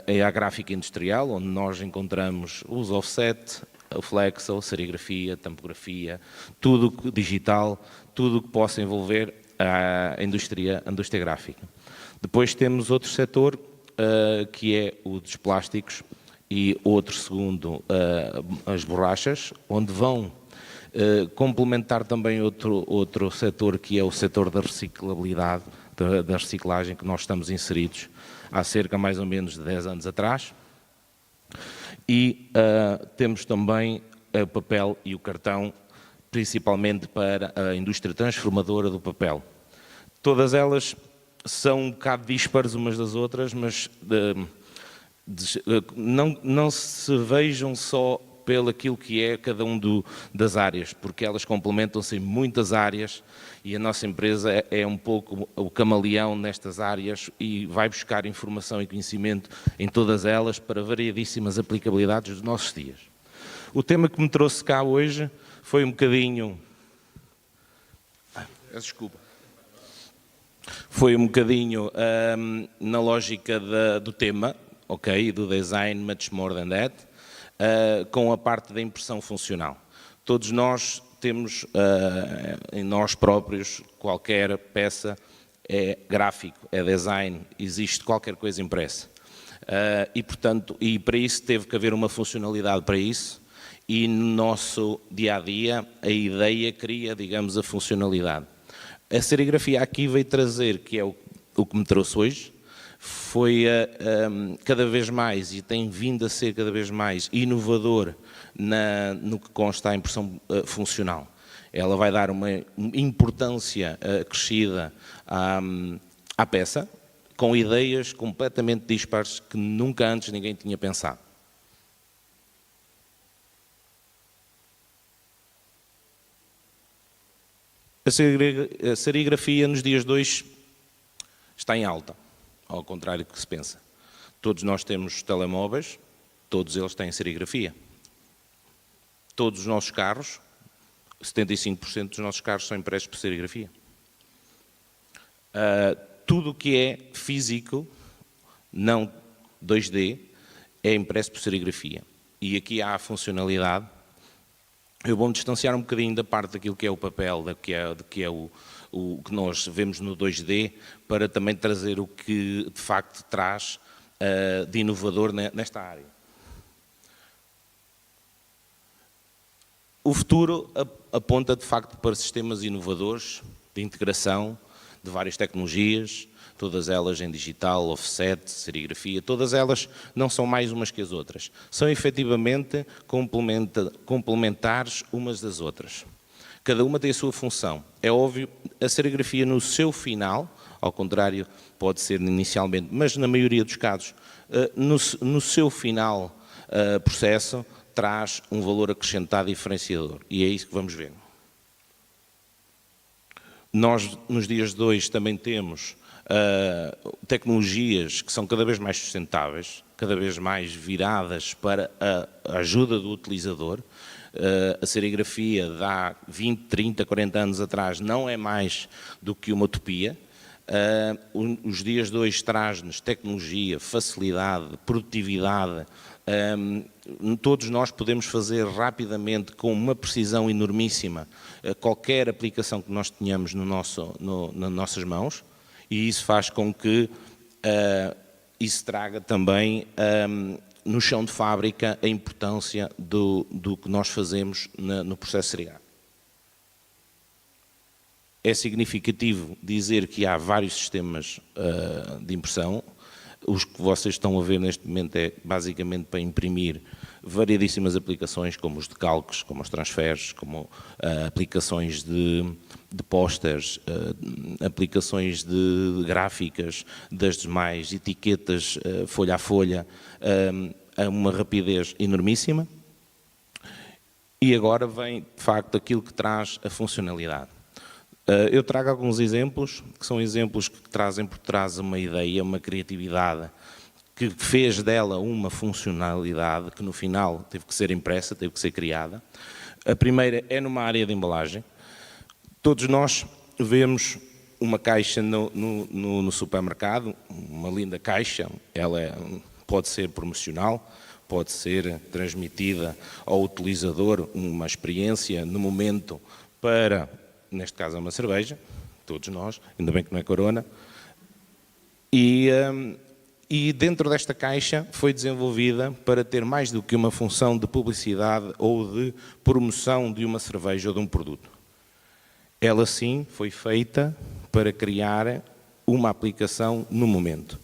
É a gráfica industrial, onde nós encontramos os offset, o flexo, a serigrafia, a tampografia, tudo digital, tudo o que possa envolver a indústria gráfica. Depois temos outro setor, que é o dos plásticos, e outro segundo, as borrachas, onde vão complementar também outro setor, que é o setor da reciclabilidade, da reciclagem, que nós estamos inseridos há cerca mais ou menos de 10 anos atrás. E temos também o papel e o cartão, principalmente para a indústria transformadora do papel. Todas elas são um bocado dispares umas das outras, mas não se vejam só pelo aquilo que é cada das áreas, porque elas complementam-se em muitas áreas e a nossa empresa é um pouco o camaleão nestas áreas e vai buscar informação e conhecimento em todas elas para variedíssimas aplicabilidades dos nossos dias. O tema que me trouxe cá hoje foi um bocadinho... Desculpa. Foi um bocadinho na lógica do tema, ok, do design, much more than that, com a parte da impressão funcional. Todos nós temos em nós próprios qualquer peça, é gráfico, é design, existe qualquer coisa impressa. E, portanto, para isso teve que haver uma funcionalidade para isso e no nosso dia-a-dia a ideia cria, digamos, a funcionalidade. A serigrafia aqui veio trazer, que é o que me trouxe hoje, foi cada vez mais e tem vindo a ser cada vez mais inovador no que consta a impressão funcional. Ela vai dar uma importância acrescida à peça, com ideias completamente dispares que nunca antes ninguém tinha pensado. A serigrafia nos dias de hoje está em alta, ao contrário do que se pensa. Todos nós temos telemóveis, todos eles têm serigrafia. Todos os nossos carros, 75% dos nossos carros são impressos por serigrafia. Tudo o que é físico, não 2D, é impresso por serigrafia. E aqui há a funcionalidade. Eu vou-me distanciar um bocadinho da parte daquilo que é o papel, do que é o que nós vemos no 2D, para também trazer o que de facto traz de inovador nesta área. O futuro aponta de facto para sistemas inovadores de integração de várias tecnologias, todas elas em digital, offset, serigrafia, todas elas não são mais umas que as outras. São efetivamente complementares umas das outras. Cada uma tem a sua função. É óbvio, a serigrafia no seu final, ao contrário, pode ser inicialmente, mas na maioria dos casos, no seu final processo, traz um valor acrescentado diferenciador. E é isso que vamos ver. Nós, nos dias de hoje, também temos tecnologias que são cada vez mais sustentáveis, cada vez mais viradas para a ajuda do utilizador. A serigrafia de há 20, 30, 40 anos atrás não é mais do que uma utopia. Os dias de hoje traz-nos tecnologia, facilidade, produtividade. Todos nós podemos fazer rapidamente, com uma precisão enormíssima, qualquer aplicação que nós tenhamos nas nossas mãos, e isso faz com que isso traga também no chão de fábrica a importância do que nós fazemos no processo serigrafia. É significativo dizer que há vários sistemas de impressão. Os que vocês estão a ver neste momento é basicamente para imprimir variedíssimas aplicações, como os decalques, como os transfers, como aplicações de pósteres, aplicações de gráficas, das demais etiquetas folha a folha, a uma rapidez enormíssima. E agora vem, de facto, aquilo que traz a funcionalidade. Eu trago alguns exemplos, que são exemplos que trazem por trás uma ideia, uma criatividade, que fez dela uma funcionalidade que no final teve que ser impressa, teve que ser criada. A primeira é numa área de embalagem. Todos nós vemos uma caixa no supermercado, uma linda caixa, ela pode ser promocional, pode ser transmitida ao utilizador uma experiência no momento para, neste caso é uma cerveja, todos nós, ainda bem que não é Corona, e dentro desta caixa foi desenvolvida para ter mais do que uma função de publicidade ou de promoção de uma cerveja ou de um produto. Ela sim foi feita para criar uma aplicação no momento.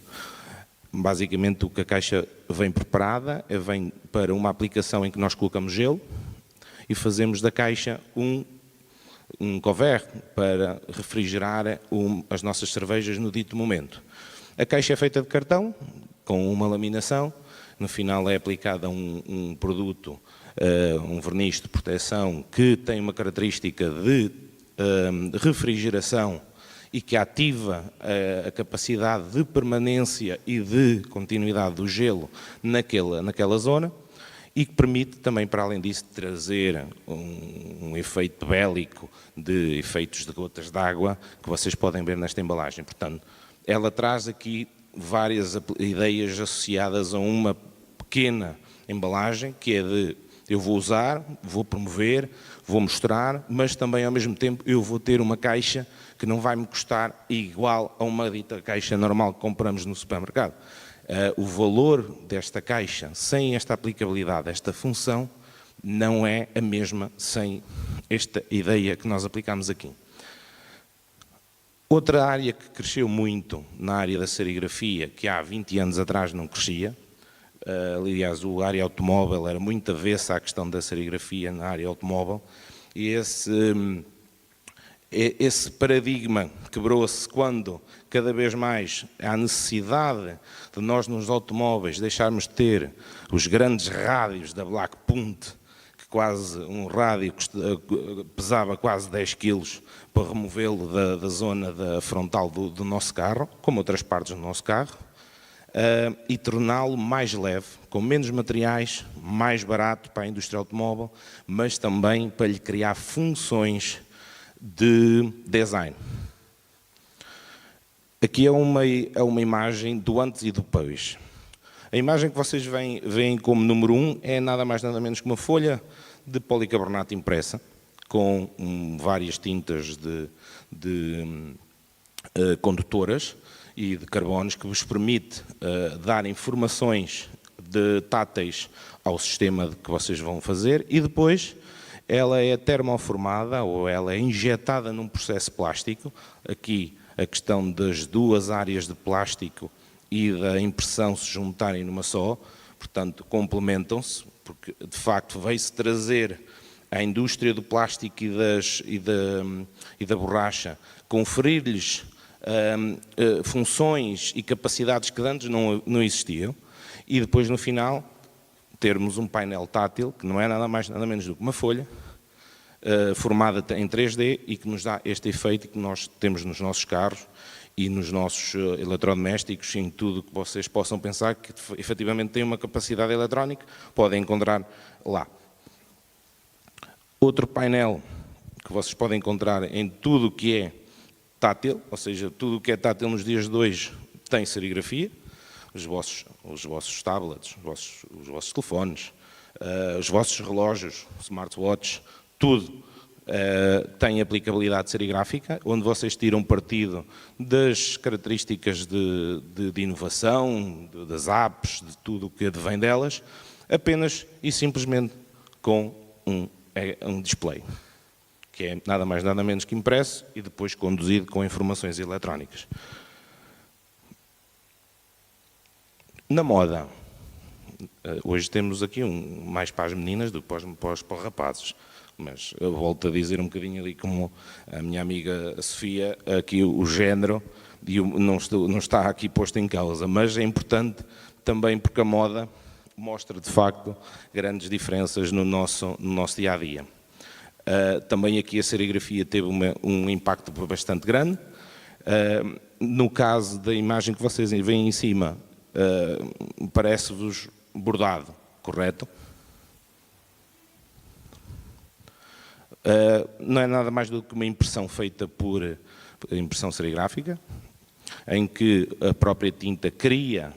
Basicamente o que a caixa vem preparada, vem para uma aplicação em que nós colocamos gelo e fazemos da caixa um couvert para refrigerar as nossas cervejas no dito momento. A caixa é feita de cartão, com uma laminação, no final é aplicada um produto, um verniz de proteção que tem uma característica de refrigeração e que ativa a capacidade de permanência e de continuidade do gelo naquela zona, e que permite também, para além disso, trazer um efeito bélico de efeitos de gotas de água que vocês podem ver nesta embalagem. Portanto, ela traz aqui várias ideias associadas a uma pequena embalagem, que é de eu vou usar, vou promover, vou mostrar, mas também ao mesmo tempo eu vou ter uma caixa que não vai me custar igual a uma dita caixa normal que compramos no supermercado. O valor desta caixa, sem esta aplicabilidade, esta função, não é a mesma sem esta ideia que nós aplicamos aqui. Outra área que cresceu muito na área da serigrafia, que há 20 anos atrás não crescia, aliás, a área automóvel era muito avessa à questão da serigrafia na área automóvel, e esse paradigma quebrou-se quando cada vez mais há necessidade de nós nos automóveis deixarmos de ter os grandes rádios da Black Punt, que quase um rádio pesava quase 10 quilos para removê-lo da zona da frontal do nosso carro, como outras partes do nosso carro, e torná-lo mais leve, com menos materiais, mais barato para a indústria automóvel, mas também para lhe criar funções de design. Aqui é uma imagem do antes e do depois. A imagem que vocês veem como número 1 é nada mais nada menos que uma folha de policarbonato impressa, com várias tintas de condutoras e de carbonos, que vos permite dar informações táteis ao sistema que vocês vão fazer, e depois ela é termoformada ou ela é injetada num processo plástico. Aqui a questão das duas áreas de plástico e da impressão se juntarem numa só, portanto complementam-se, porque de facto veio-se trazer à indústria do plástico e da borracha, conferir-lhes funções e capacidades que antes não existiam, e depois no final termos um painel tátil, que não é nada mais nada menos do que uma folha, formada em 3D e que nos dá este efeito que nós temos nos nossos carros e nos nossos eletrodomésticos, em tudo que vocês possam pensar que efetivamente tem uma capacidade eletrónica, podem encontrar lá. Outro painel que vocês podem encontrar em tudo o que é tátil, ou seja, tudo o que é tátil nos dias de hoje tem serigrafia, os vossos tablets, os vossos telefones, os vossos relógios, smartwatches, tudo tem aplicabilidade serigráfica, onde vocês tiram partido das características de inovação, das apps, de tudo o que advém delas, apenas e simplesmente com um display, que é nada mais nada menos que impresso e depois conduzido com informações eletrónicas. Na moda, hoje temos aqui mais para as meninas do que para os rapazes, mas eu volto a dizer um bocadinho ali como a minha amiga Sofia, aqui o género não está aqui posto em causa, mas é importante também porque a moda mostra de facto grandes diferenças no nosso dia-a-dia. Também aqui a serigrafia teve um impacto bastante grande. No caso da imagem que vocês veem em cima, parece-vos bordado, correto? Não é nada mais do que uma impressão feita por impressão serigráfica, em que a própria tinta cria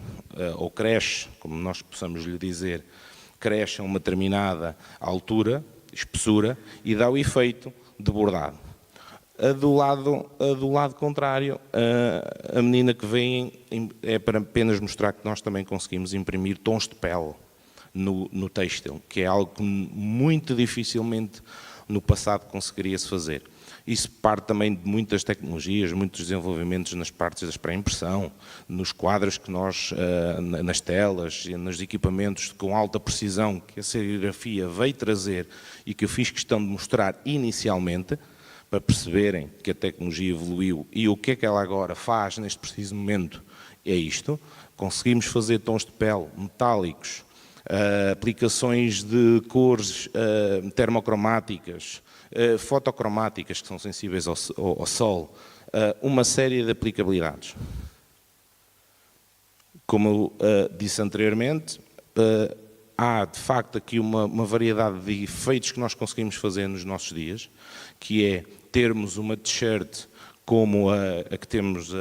ou cresce, como nós possamos lhe dizer, cresce a uma determinada altura, espessura, e dá o efeito de bordado. Do lado contrário, a menina que vem é para apenas mostrar que nós também conseguimos imprimir tons de pele no têxtil, que é algo que muito dificilmente no passado conseguiria-se fazer. Isso parte também de muitas tecnologias, muitos desenvolvimentos nas partes da pré-impressão, nos quadros que nós, nas telas, nos equipamentos com alta precisão que a serigrafia veio trazer e que eu fiz questão de mostrar inicialmente, para perceberem que a tecnologia evoluiu e o que é que ela agora faz neste preciso momento é isto. Conseguimos fazer tons de pele metálicos, aplicações de cores termocromáticas, fotocromáticas, que são sensíveis ao sol, uma série de aplicabilidades. Como disse anteriormente, há de facto aqui uma variedade de efeitos que nós conseguimos fazer nos nossos dias, que é termos uma t-shirt como a que temos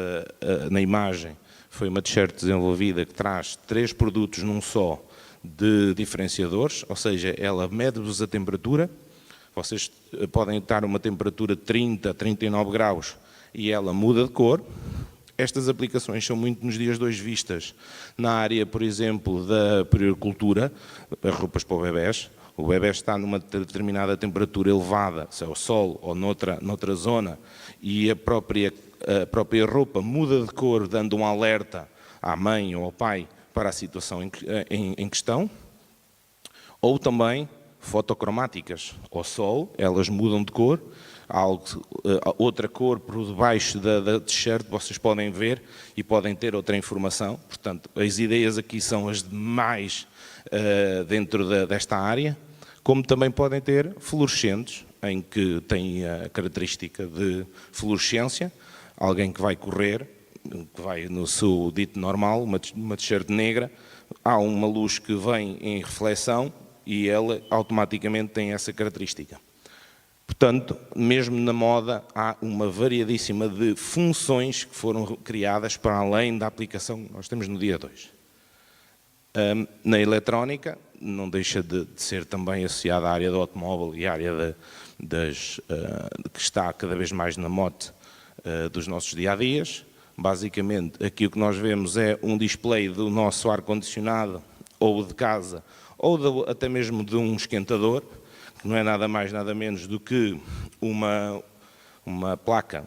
na imagem, foi uma t-shirt desenvolvida que traz 3 produtos num só de diferenciadores, ou seja, ela mede-vos a temperatura, vocês podem estar a uma temperatura de 30, 39 graus e ela muda de cor. Estas aplicações são muito nos dias de hoje vistas na área, por exemplo, da puericultura, as roupas para o bebés. O bebé está numa determinada temperatura elevada, se é ao sol ou noutra zona, e a própria roupa muda de cor, dando um alerta à mãe ou ao pai para a situação em questão. Ou também fotocromáticas, ao sol, elas mudam de cor, há outra cor por debaixo da t-shirt, vocês podem ver e podem ter outra informação. Portanto, as ideias aqui são as demais dentro desta área, como também podem ter fluorescentes, em que tem a característica de fluorescência, alguém que vai correr, que vai no seu dito normal, uma t-shirt negra, há uma luz que vem em reflexão e ela automaticamente tem essa característica. Portanto, mesmo na moda, há uma variedíssima de funções que foram criadas para além da aplicação que nós temos no dia 2. Na eletrónica, não deixa de ser também associada à área do automóvel e à área que está cada vez mais na mote dos nossos dia-a-dias. Basicamente, aqui o que nós vemos é um display do nosso ar-condicionado, ou de casa, ou até mesmo de um esquentador, que não é nada mais, nada menos do que uma placa,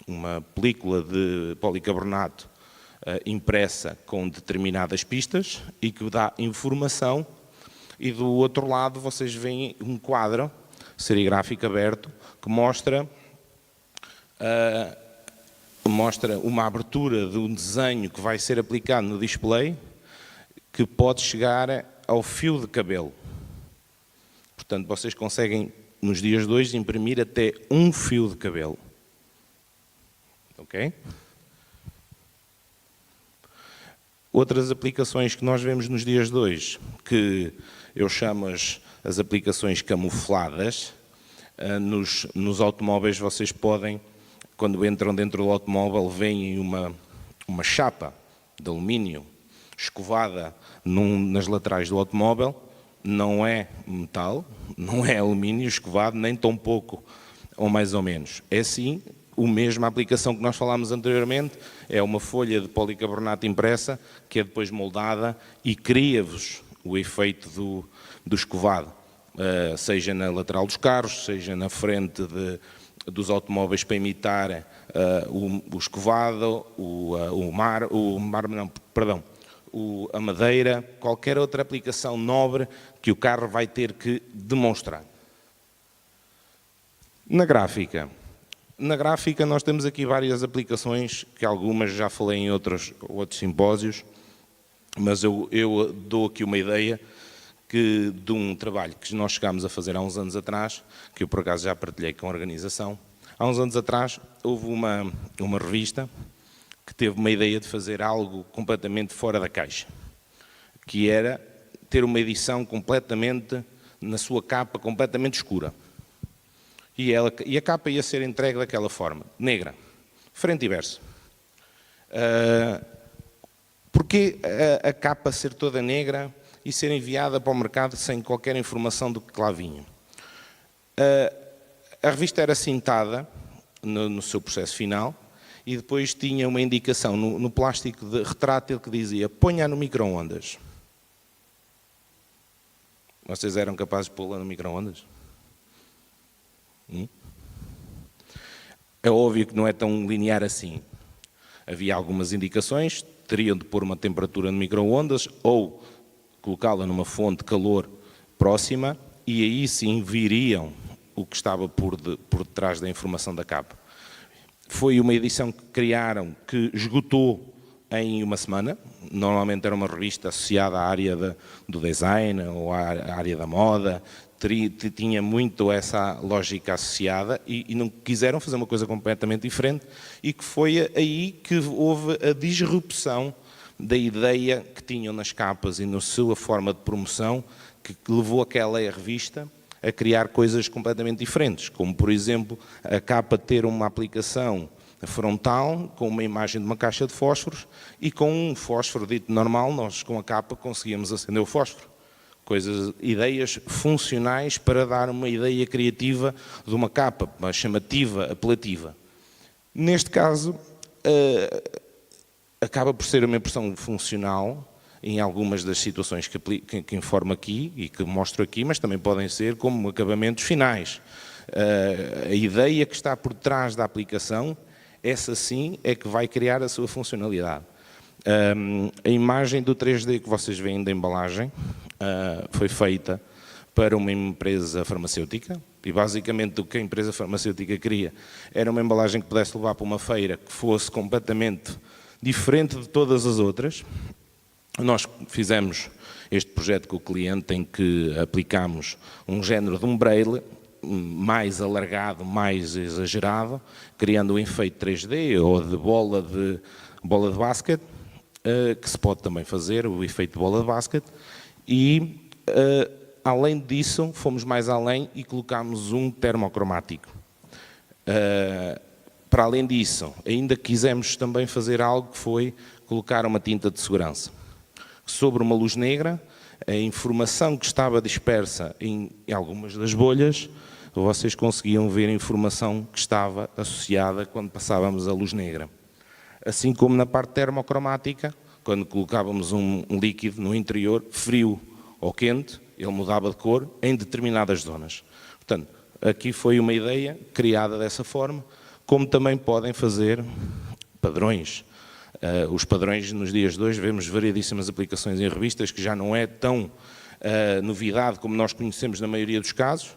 uma película de policarbonato impressa com determinadas pistas e que dá informação, e do outro lado vocês veem um quadro serigráfico aberto que mostra uma abertura de um desenho que vai ser aplicado no display, que pode chegar ao fio de cabelo. Portanto, vocês conseguem, nos dias de hoje, imprimir até um fio de cabelo. Ok? Outras aplicações que nós vemos nos dias de hoje, que eu chamo-as as aplicações camufladas. Nos automóveis vocês podem, quando entram dentro do automóvel, veem uma chapa de alumínio escovada nas laterais do automóvel. Não é metal, não é alumínio escovado, nem tão pouco ou mais ou menos. É sim a mesma aplicação que nós falámos anteriormente, é uma folha de policarbonato impressa que é depois moldada e cria-vos o efeito do escovado, seja na lateral dos carros, seja na frente dos automóveis para imitar o escovado, a madeira, qualquer outra aplicação nobre que o carro vai ter que demonstrar. Na gráfica nós temos aqui várias aplicações, que algumas já falei em outros simpósios, mas eu dou aqui uma ideia de um trabalho que nós chegámos a fazer há uns anos atrás, que eu por acaso já partilhei com a organização. Há uns anos atrás houve uma revista que teve uma ideia de fazer algo completamente fora da caixa, que era ter uma edição completamente, na sua capa, completamente escura. E a capa ia ser entregue daquela forma, negra, frente e verso. Porquê a capa ser toda negra e ser enviada para o mercado sem qualquer informação do que lá vinha? A revista era cintada no seu processo final e depois tinha uma indicação no plástico de retrátil que dizia: ponha no micro-ondas. Vocês eram capazes de pô-la no micro-ondas? É óbvio que não é tão linear assim. Havia algumas indicações, teriam de pôr uma temperatura no micro-ondas ou colocá-la numa fonte de calor próxima e aí sim viriam o que estava por detrás da informação da capa. Foi uma edição que criaram que esgotou em uma semana. Normalmente era uma revista associada à área do design ou à área da moda, tinha muito essa lógica associada e não quiseram fazer uma coisa completamente diferente, e que foi aí que houve a disrupção da ideia que tinham nas capas e na sua forma de promoção, que levou aquela revista a criar coisas completamente diferentes, como por exemplo a capa ter uma aplicação frontal com uma imagem de uma caixa de fósforos e com um fósforo dito normal, nós com a capa conseguíamos acender o fósforo. Ideias funcionais para dar uma ideia criativa de uma capa, uma chamativa, apelativa. Neste caso, acaba por ser uma impressão funcional em algumas das situações que informo aqui e que mostro aqui, mas também podem ser como acabamentos finais. A ideia que está por trás da aplicação, essa sim é que vai criar a sua funcionalidade. A imagem do 3D que vocês veem da embalagem foi feita para uma empresa farmacêutica e basicamente o que a empresa farmacêutica queria era uma embalagem que pudesse levar para uma feira que fosse completamente diferente de todas as outras. Nós fizemos este projeto com o cliente em que aplicámos um género de um braille mais alargado, mais exagerado, criando um efeito 3D ou de bola de basquete, que se pode também fazer, o efeito de bola de basquete, e além disso fomos mais além e colocámos um termocromático. Para além disso, ainda quisemos também fazer algo que foi colocar uma tinta de segurança. Sobre uma luz negra, a informação que estava dispersa em algumas das bolhas, vocês conseguiam ver a informação que estava associada quando passávamos a luz negra. Assim como na parte termocromática, quando colocávamos um líquido no interior, frio ou quente, ele mudava de cor em determinadas zonas. Portanto, aqui foi uma ideia criada dessa forma, como também podem fazer padrões. Os padrões nos dias de hoje, vemos variedíssimas aplicações em revistas, que já não é tão novidade como nós conhecemos na maioria dos casos.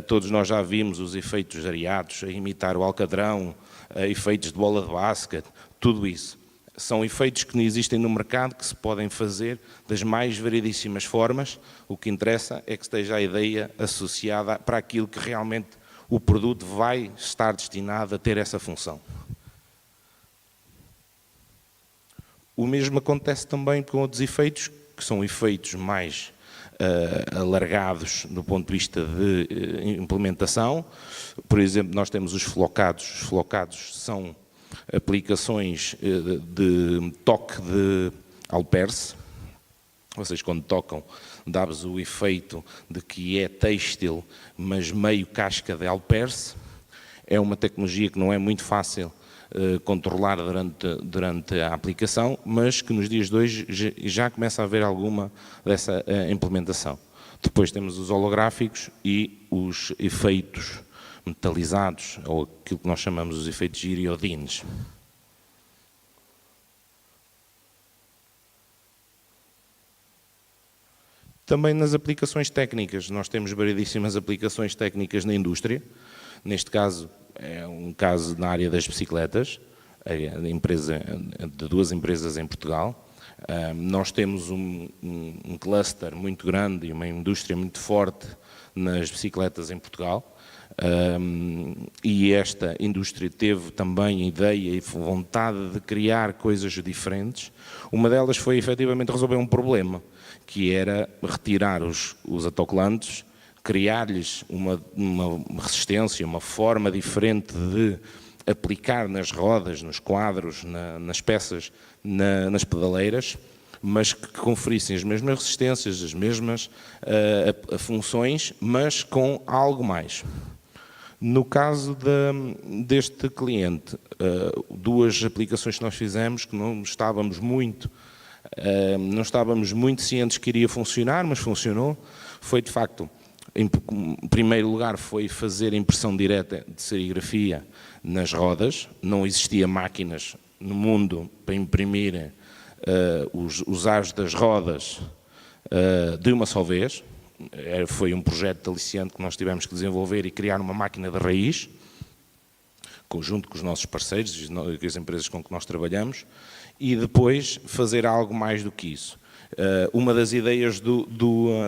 Todos nós já vimos os efeitos areados, a imitar o alcatrão, efeitos de bola de basquete, tudo isso. São efeitos que não existem no mercado, que se podem fazer das mais variedíssimas formas. O que interessa é que esteja a ideia associada para aquilo que realmente o produto vai estar destinado a ter essa função. O mesmo acontece também com outros efeitos, que são efeitos mais alargados do ponto de vista de implementação. Por exemplo, nós temos os flocados. Os flocados são aplicações de toque de alperce. Vocês, quando tocam, dá-vos o efeito de que é têxtil, mas meio casca de alperce. É uma tecnologia que não é muito fácil controlar durante a aplicação, mas que nos dias de hoje já começa a haver alguma dessa implementação. Depois temos os holográficos e os efeitos metalizados, ou aquilo que nós chamamos os efeitos iriodines. Também nas aplicações técnicas, nós temos variedíssimas aplicações técnicas na indústria. Neste caso, é um caso na área das bicicletas, de 2 empresas em Portugal. Nós temos um cluster muito grande e uma indústria muito forte nas bicicletas em Portugal. E esta indústria teve também a ideia e vontade de criar coisas diferentes. Uma delas foi efetivamente resolver um problema, que era retirar os autocolantes, criar-lhes uma resistência, uma forma diferente de aplicar nas rodas, nos quadros, nas peças, nas pedaleiras, mas que conferissem as mesmas resistências, as mesmas funções, mas com algo mais. No caso deste cliente, 2 aplicações que nós fizemos, que não estávamos muito cientes que iria funcionar, mas funcionou, foi de facto, em primeiro lugar, foi fazer impressão direta de serigrafia nas rodas. Não existia máquinas no mundo para imprimir os aros das rodas de uma só vez. Foi um projeto aliciante que nós tivemos que desenvolver e criar uma máquina de raiz, conjunto com os nossos parceiros e as empresas com que nós trabalhamos, e depois fazer algo mais do que isso. Uma das ideias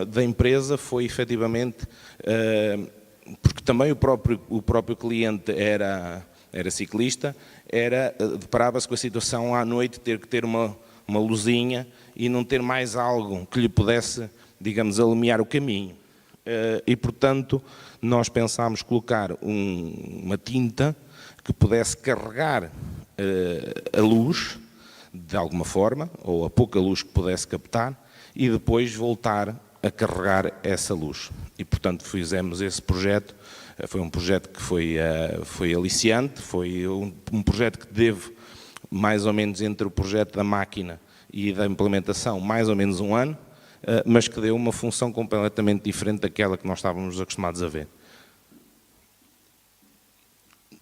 da empresa foi efetivamente, porque também o próprio cliente era ciclista, deparava-se com a situação à noite ter que ter uma luzinha e não ter mais algo que lhe pudesse, digamos, alumiar o caminho. E, portanto, nós pensámos colocar uma tinta que pudesse carregar a luz, de alguma forma, ou a pouca luz que pudesse captar, e depois voltar a carregar essa luz. E, portanto, fizemos esse projeto. Foi um projeto que foi aliciante, foi um projeto que teve mais ou menos entre o projeto da máquina e da implementação, mais ou menos 1 ano, mas que deu uma função completamente diferente daquela que nós estávamos acostumados a ver.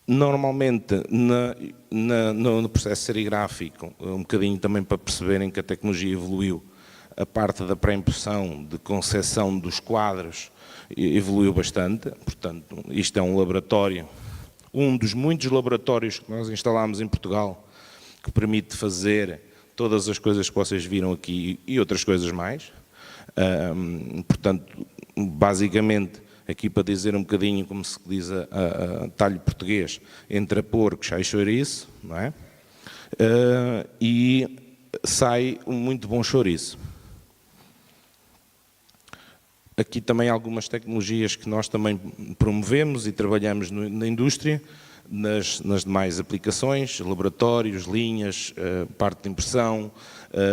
Normalmente, no processo serigráfico, um bocadinho também para perceberem que a tecnologia evoluiu, a parte da pré-impressão, de concepção dos quadros, evoluiu bastante. Portanto, isto é um laboratório, um dos muitos laboratórios que nós instalámos em Portugal, que permite fazer todas as coisas que vocês viram aqui e outras coisas mais. Portanto, basicamente, aqui para dizer um bocadinho, como se diz a talho português, entre porcos e chouriço, não é? E sai um muito bom chouriço. Aqui também algumas tecnologias que nós também promovemos e trabalhamos na indústria, nas demais aplicações, laboratórios, linhas, parte de impressão,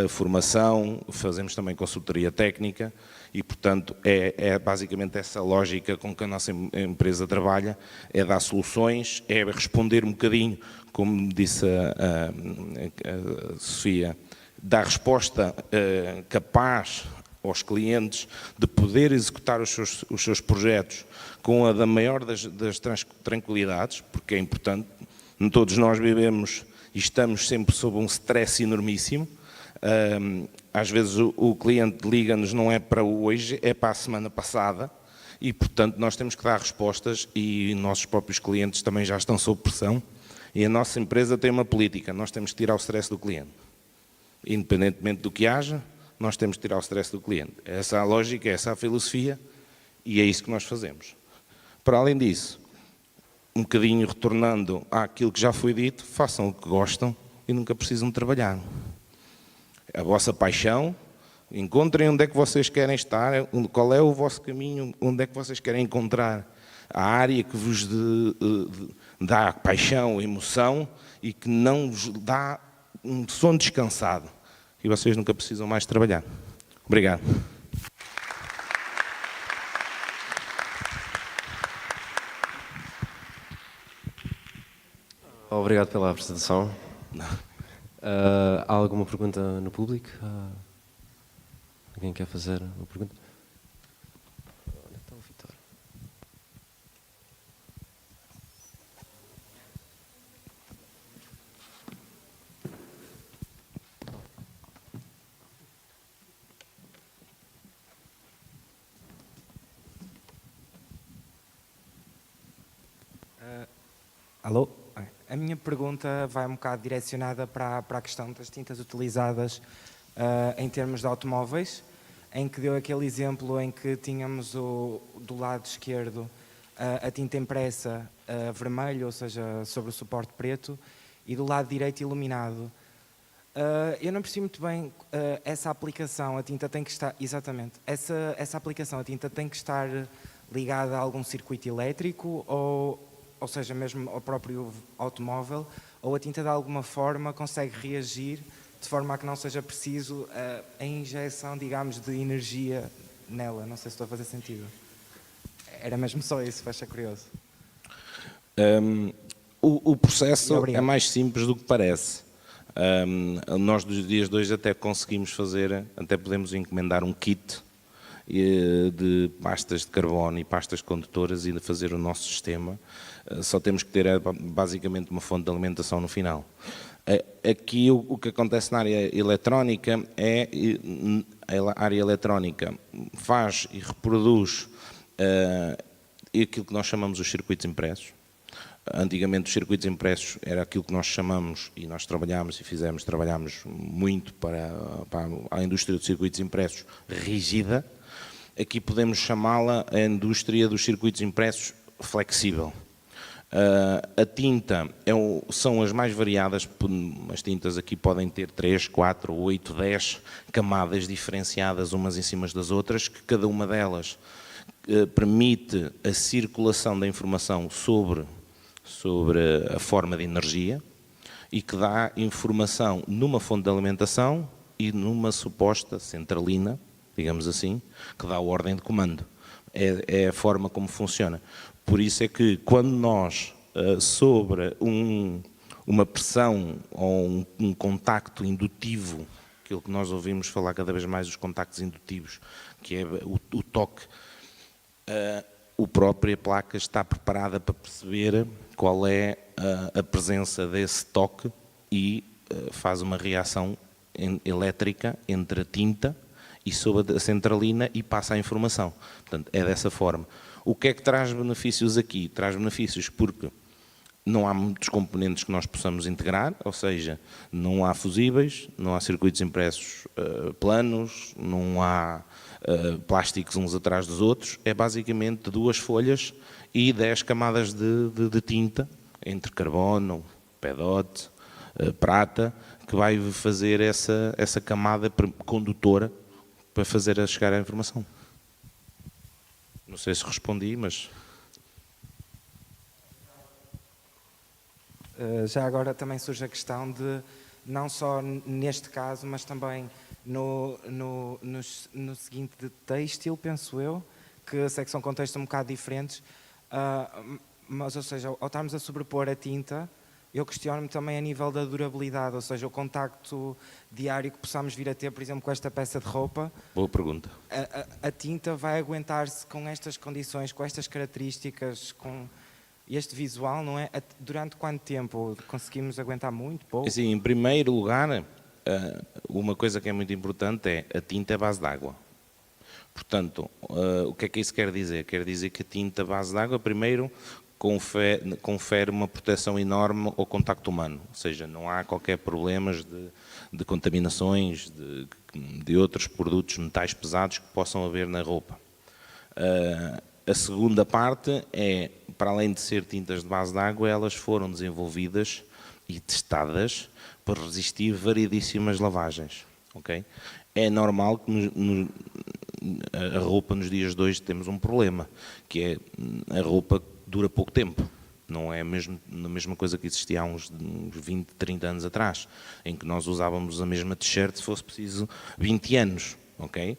formação, fazemos também consultoria técnica e, portanto, é basicamente essa lógica com que a nossa empresa trabalha, é dar soluções, é responder um bocadinho, como disse a Sofia, dar resposta capaz aos clientes de poder executar os seus projetos com a da maior das tranquilidades, porque é importante. Todos nós vivemos e estamos sempre sob um stress enormíssimo. Às vezes o cliente liga-nos não é para hoje, é para a semana passada e, portanto, nós temos que dar respostas e nossos próprios clientes também já estão sob pressão e a nossa empresa tem uma política, nós temos que tirar o stress do cliente. Independentemente do que haja, nós temos que tirar o stress do cliente. Essa é a lógica, essa é a filosofia e é isso que nós fazemos. Para além disso, um bocadinho retornando àquilo que já foi dito, façam o que gostam e nunca precisam de trabalhar. A vossa paixão Encontrem onde é que vocês querem estar, qual é o vosso caminho, onde é que vocês querem encontrar a área que vos dá paixão, emoção e que não vos dá um sono descansado. E vocês nunca precisam mais trabalhar. Obrigado. Obrigado pela apresentação. Há alguma pergunta no público? Alguém quer fazer uma pergunta? Onde está o Vitor? Alô? A minha pergunta vai um bocado direcionada para a questão das tintas utilizadas em termos de automóveis, em que deu aquele exemplo em que tínhamos do lado esquerdo a tinta impressa vermelho, ou seja, sobre o suporte preto, e do lado direito iluminado. Eu não percebi muito bem essa aplicação, a tinta tem que estar, exatamente, essa aplicação, a tinta tem que estar ligada a algum circuito elétrico ou seja, mesmo ao próprio automóvel, ou a tinta de alguma forma consegue reagir de forma a que não seja preciso a injeção, digamos, de energia nela. Não sei se estou a fazer sentido. Era mesmo só isso, fecha curioso. O processo é mais simples do que parece. Nós, dos dias de hoje, até conseguimos fazer, até podemos encomendar um kit de pastas de carbono e pastas condutoras e de fazer o nosso sistema. Só temos que ter basicamente uma fonte de alimentação no final. Aqui o que acontece na área eletrónica é a área eletrónica faz e reproduz aquilo que nós chamamos os circuitos impressos. Antigamente os circuitos impressos era aquilo que nós chamamos, e nós trabalhámos muito para a indústria dos circuitos impressos rígida. Aqui podemos chamá-la a indústria dos circuitos impressos flexível. A tinta são as mais variadas, as tintas aqui podem ter 3, 4, 8, 10 camadas diferenciadas umas em cima das outras, que cada uma delas permite a circulação da informação sobre a forma de energia e que dá informação numa fonte de alimentação e numa suposta centralina, digamos assim, que dá a ordem de comando. É a forma como funciona. Por isso é que quando nós, sobre uma pressão ou um contacto indutivo, aquilo que nós ouvimos falar cada vez mais, os contactos indutivos, que é o toque, a própria placa está preparada para perceber qual é a presença desse toque e faz uma reação elétrica entre a tinta e sobre a centralina e passa a informação. Portanto, é dessa forma. O que é que traz benefícios aqui? Traz benefícios porque não há muitos componentes que nós possamos integrar, ou seja, não há fusíveis, não há circuitos impressos planos, não há plásticos uns atrás dos outros, é basicamente 2 folhas e 10 camadas de tinta, entre carbono, pedote, prata, que vai fazer essa camada condutora para fazer chegar a informação. Não sei se respondi, mas... Já agora também surge a questão de, não só neste caso, mas também no seguinte de têxtil, penso eu, que sei que são contextos um bocado diferentes, mas, ou seja, ao estarmos a sobrepor a tinta, eu questiono-me também a nível da durabilidade, ou seja, o contacto diário que possamos vir a ter, por exemplo, com esta peça de roupa. Boa pergunta. A tinta vai aguentar-se com estas condições, com estas características, com este visual, não é? Durante quanto tempo? Conseguimos aguentar muito, pouco? Assim, em primeiro lugar, uma coisa que é muito importante é a tinta é base de água. Portanto, o que é que isso quer dizer? Quer dizer que a tinta base de água, primeiro, confere uma proteção enorme ao contacto humano, ou seja, não há qualquer problemas de contaminações de outros produtos metais pesados que possam haver na roupa. A segunda parte é, para além de ser tintas de base de água, elas foram desenvolvidas e testadas para resistir variedíssimas lavagens. ok? É normal que a roupa nos dias de hoje temos um problema, que é a roupa dura pouco tempo. Não é a mesma coisa que existia há uns 20, 30 anos atrás, em que nós usávamos a mesma t-shirt se fosse preciso 20 anos, ok?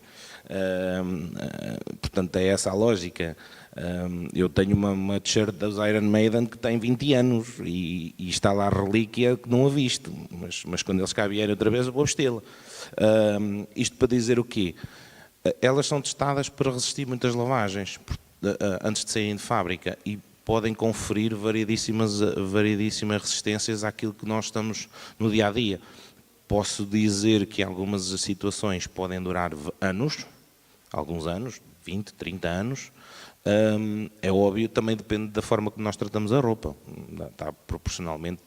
Portanto, é essa a lógica. Eu tenho uma t-shirt dos Iron Maiden que tem 20 anos e está lá a relíquia que não a visto, mas quando eles cá vierem outra vez eu vou vesti-la. Isto para dizer o quê? Elas são testadas para resistir muitas lavagens antes de saírem de fábrica e podem conferir variedíssimas resistências àquilo que nós estamos no dia-a-dia. Posso dizer que algumas situações podem durar anos, alguns anos, 20, 30 anos. É óbvio, também depende da forma que nós tratamos a roupa. Está proporcionalmente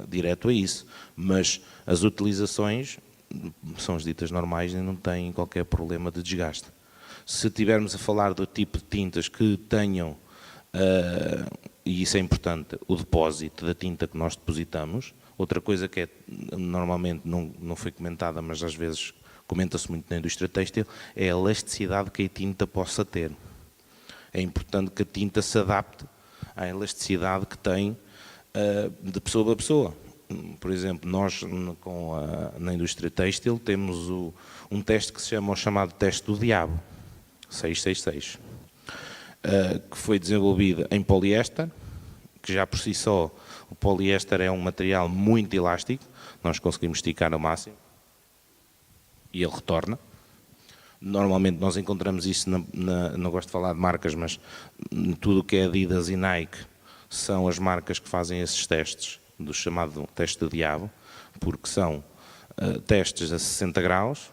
direto a isso. Mas as utilizações são as ditas normais e não têm qualquer problema de desgaste. Se estivermos a falar do tipo de tintas que tenham, e isso é importante, o depósito da tinta que nós depositamos. Outra coisa que normalmente não foi comentada, mas às vezes comenta-se muito na indústria têxtil, é a elasticidade que a tinta possa ter. É importante que a tinta se adapte à elasticidade que tem de pessoa para pessoa. Por exemplo, nós na indústria têxtil temos um teste que se chama o chamado teste do diabo, 666. Que foi desenvolvido em poliéster, que já por si só o poliéster é um material muito elástico, nós conseguimos esticar ao máximo e ele retorna. Normalmente nós encontramos isso, não gosto de falar de marcas, mas tudo o que é Adidas e Nike são as marcas que fazem esses testes, do chamado teste do diabo, porque são testes a 60 graus,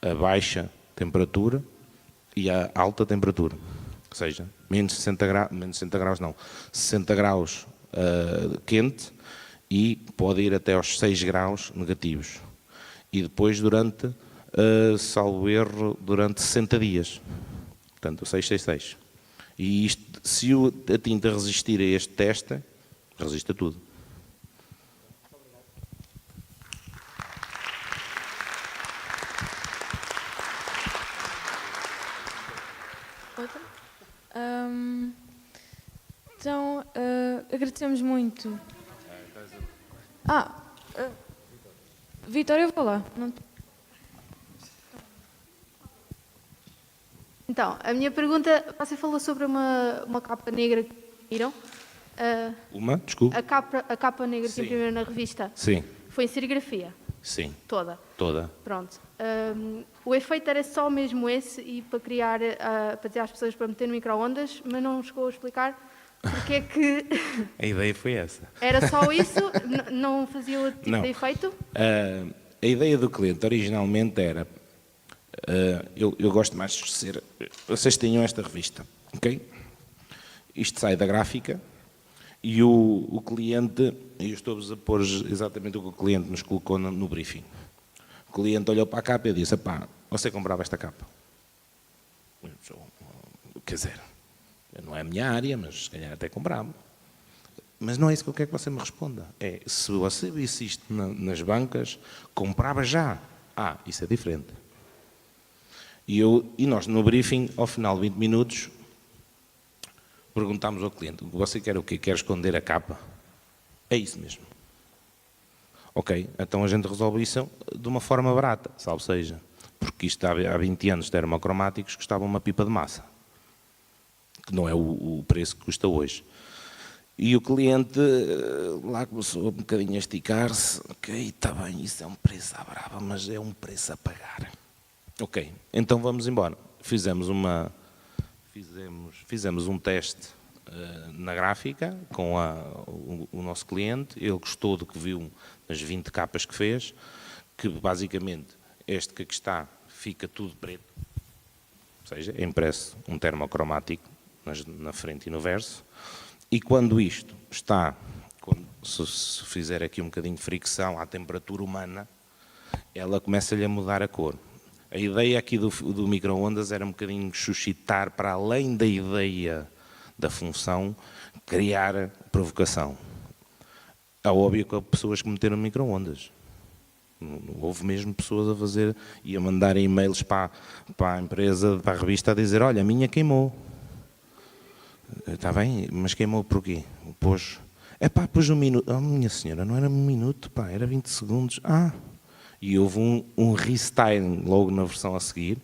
a baixa temperatura e a alta temperatura. Ou seja, menos 60 graus não, 60 graus quente e pode ir até aos 6 graus negativos. E depois salvo erro, durante 60 dias. Portanto, o 666. E isto, se a tinta resistir a este teste, resiste a tudo. Então, agradecemos muito. Vitória, eu vou lá. Então, a minha pergunta, você falou sobre uma capa negra que viram? Desculpa. A capa negra que Sim. imprimiram na revista? Sim. Foi em serigrafia? Sim. Toda? Toda. Pronto. O efeito era só mesmo esse e para criar, para dizer às pessoas para meter no micro-ondas, mas não chegou a explicar porque é que A ideia foi essa. era só isso, não fazia outro tipo Não. de efeito? A ideia do cliente originalmente era, eu gosto mais de ser, vocês tenham esta revista, ok? Isto sai da gráfica e o cliente, e eu estou-vos a pôr exatamente o que o cliente nos colocou no briefing. O cliente olhou para a capa e disse, pá, você comprava esta capa? Quer dizer, não é a minha área, mas se calhar até comprava. Mas não é isso que eu quero que você me responda. É, se você visse isto nas bancas, comprava já. Isso é diferente. E nós, no briefing, ao final de 20 minutos, perguntámos ao cliente, você quer o quê? Quer esconder a capa? É isso mesmo. Ok, então a gente resolve isso de uma forma barata, salvo seja. Porque isto há 20 anos termocromáticos custava uma pipa de massa. Que não é o preço que custa hoje. E o cliente lá começou um bocadinho a esticar-se. Ok, está bem, isso é um preço à brava, mas é um preço a pagar. Ok, então vamos embora. Fizemos um teste na gráfica com o nosso cliente. Ele gostou do que viu nas 20 capas que fez, que basicamente este que aqui está fica tudo preto. Ou seja, é impresso um termocromático na frente e no verso. E quando isto está, se fizer aqui um bocadinho de fricção à temperatura humana, ela começa-lhe a mudar a cor. A ideia aqui do micro-ondas era um bocadinho suscitar, para além da ideia da função, criar provocação. É óbvio que há pessoas que meteram micro-ondas. Houve mesmo pessoas a fazer e a mandar e-mails para a empresa, para a revista, a dizer: olha, a minha queimou. Está bem, mas queimou porquê? Pôs um minuto. Oh, minha senhora, não era um minuto, pá, era 20 segundos. E houve um restyling logo na versão a seguir,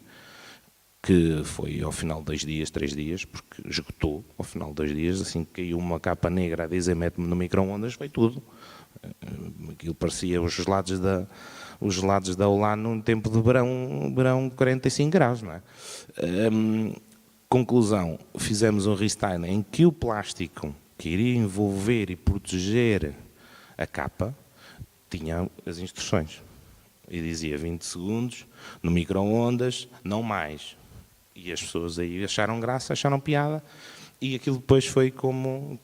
que foi ao final de 2 dias, 3 dias, porque esgotou ao final de 2 dias, assim que caiu uma capa negra a dizer mete-me no micro-ondas, foi tudo. Aquilo parecia os gelados da Olá num tempo de verão 45 graus, não é? Conclusão, fizemos um restyling em que o plástico que iria envolver e proteger a capa tinha as instruções. E dizia 20 segundos, no micro-ondas, não mais. E as pessoas aí acharam graça, acharam piada, e aquilo depois foi como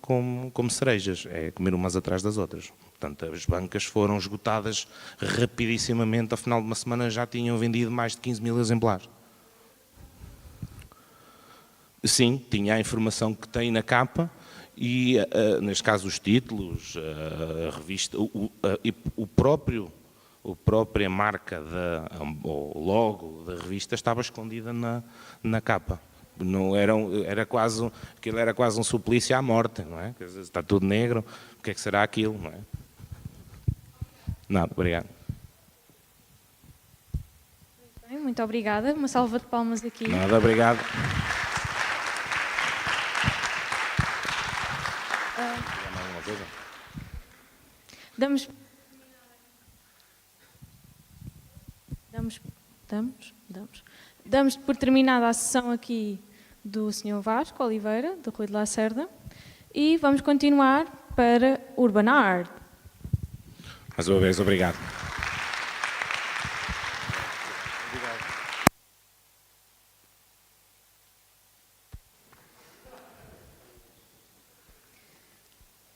cerejas, é comer umas atrás das outras. Portanto, as bancas foram esgotadas rapidissimamente, ao final de uma semana já tinham vendido mais de 15 mil exemplares. Sim, tinha a informação que tem na capa, e neste caso os títulos, a revista, a própria marca, o logo da revista estava escondida na capa. Não aquilo era quase um suplício à morte, não é? Quer dizer, está tudo negro, o que é que será aquilo, não é? Nada, obrigado. Muito obrigada. Uma salva de palmas aqui. Nada, obrigado. Damos por terminada a sessão aqui do Sr. Vasco Oliveira, do Rui de Lacerda, e vamos continuar para Urban Art. Mais uma vez, obrigado.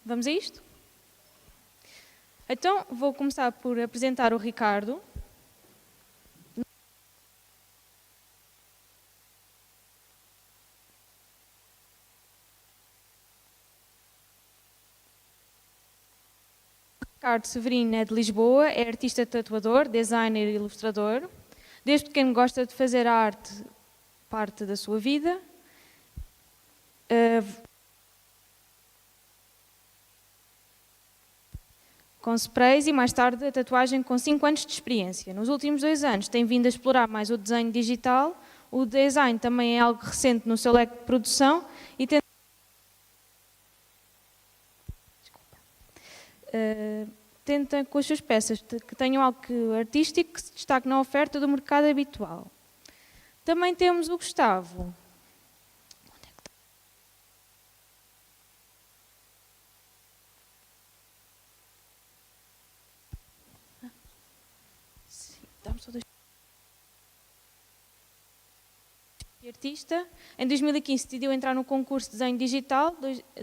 Vamos a isto? Então, vou começar por apresentar o Ricardo. Ricardo Severino é de Lisboa, é artista tatuador, designer e ilustrador. Desde pequeno gosta de fazer a arte parte da sua vida. Com sprays e mais tarde a tatuagem com 5 anos de experiência. Nos últimos 2 anos tem vindo a explorar mais o desenho digital. O design também é algo recente no seu leque de produção e tenta com as suas peças que tenham algo artístico que se destaque na oferta do mercado habitual. Também temos o Gustavo. Artista, em 2015 decidiu entrar no concurso de desenho digital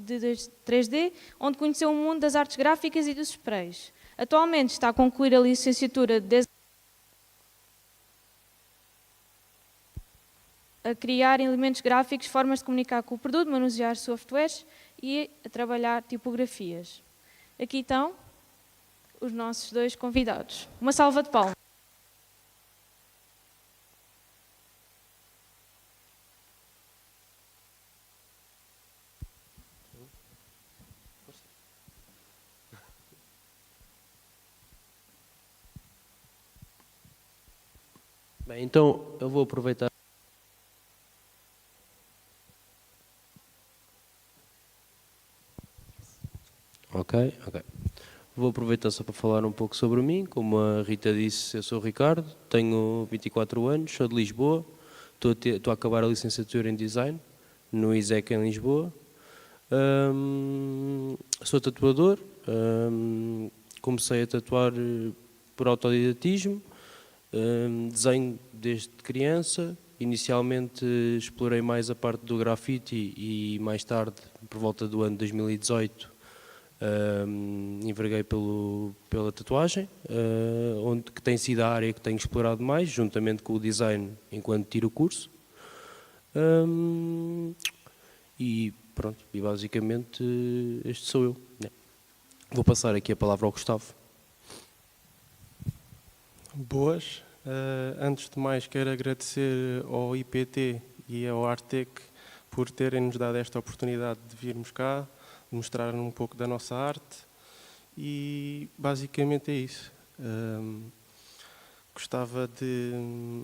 de 3D, onde conheceu o mundo das artes gráficas e dos sprays. Atualmente está a concluir a licenciatura de design, a criar elementos gráficos, formas de comunicar com o produto, manusear softwares e a trabalhar tipografias. Aqui estão os nossos 2 convidados. Uma salva de palmas. Bem, então eu vou aproveitar. Ok. Vou aproveitar só para falar um pouco sobre mim. Como a Rita disse, eu sou o Ricardo, tenho 24 anos, sou de Lisboa, estou a acabar a licenciatura em Design no ISEC em Lisboa. Sou tatuador, comecei a tatuar por autodidatismo. Desenho desde criança. Inicialmente explorei mais a parte do grafite e mais tarde, por volta do ano 2018, enverguei pela tatuagem, que tem sido a área que tenho explorado mais, juntamente com o design, enquanto tiro o curso. E pronto, e basicamente este sou eu. Vou passar aqui a palavra ao Gustavo. Boas. Antes de mais, quero agradecer ao IPT e ao Artec por terem-nos dado esta oportunidade de virmos cá, de mostrar um pouco da nossa arte e basicamente é isso. Gostava de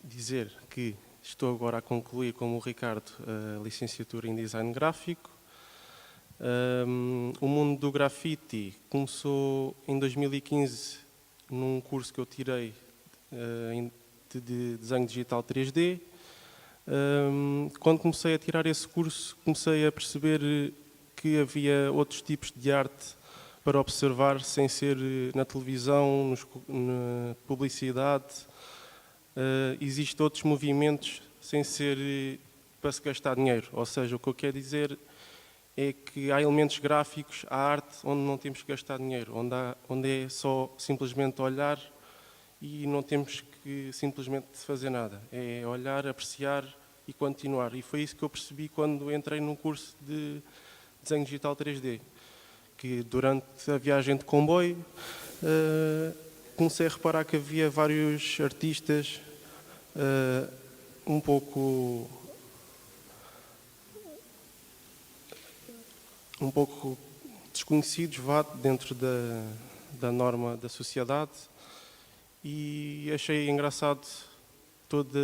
dizer que estou agora a concluir, como o Ricardo, a licenciatura em Design Gráfico. O mundo do grafite começou em 2015 num curso que eu tirei de desenho digital 3D. Quando comecei a tirar esse curso, comecei a perceber que havia outros tipos de arte para observar sem ser na televisão, na publicidade. Existem outros movimentos sem ser para se gastar dinheiro. Ou seja, o que eu quero dizer é que há elementos gráficos, há arte onde não temos que gastar dinheiro, onde é só simplesmente olhar e não temos que simplesmente fazer nada. É olhar, apreciar e continuar. E foi isso que eu percebi quando entrei num curso de desenho digital 3D. Que durante a viagem de comboio comecei a reparar que havia vários artistas um pouco desconhecidos dentro da norma da sociedade e achei engraçado todo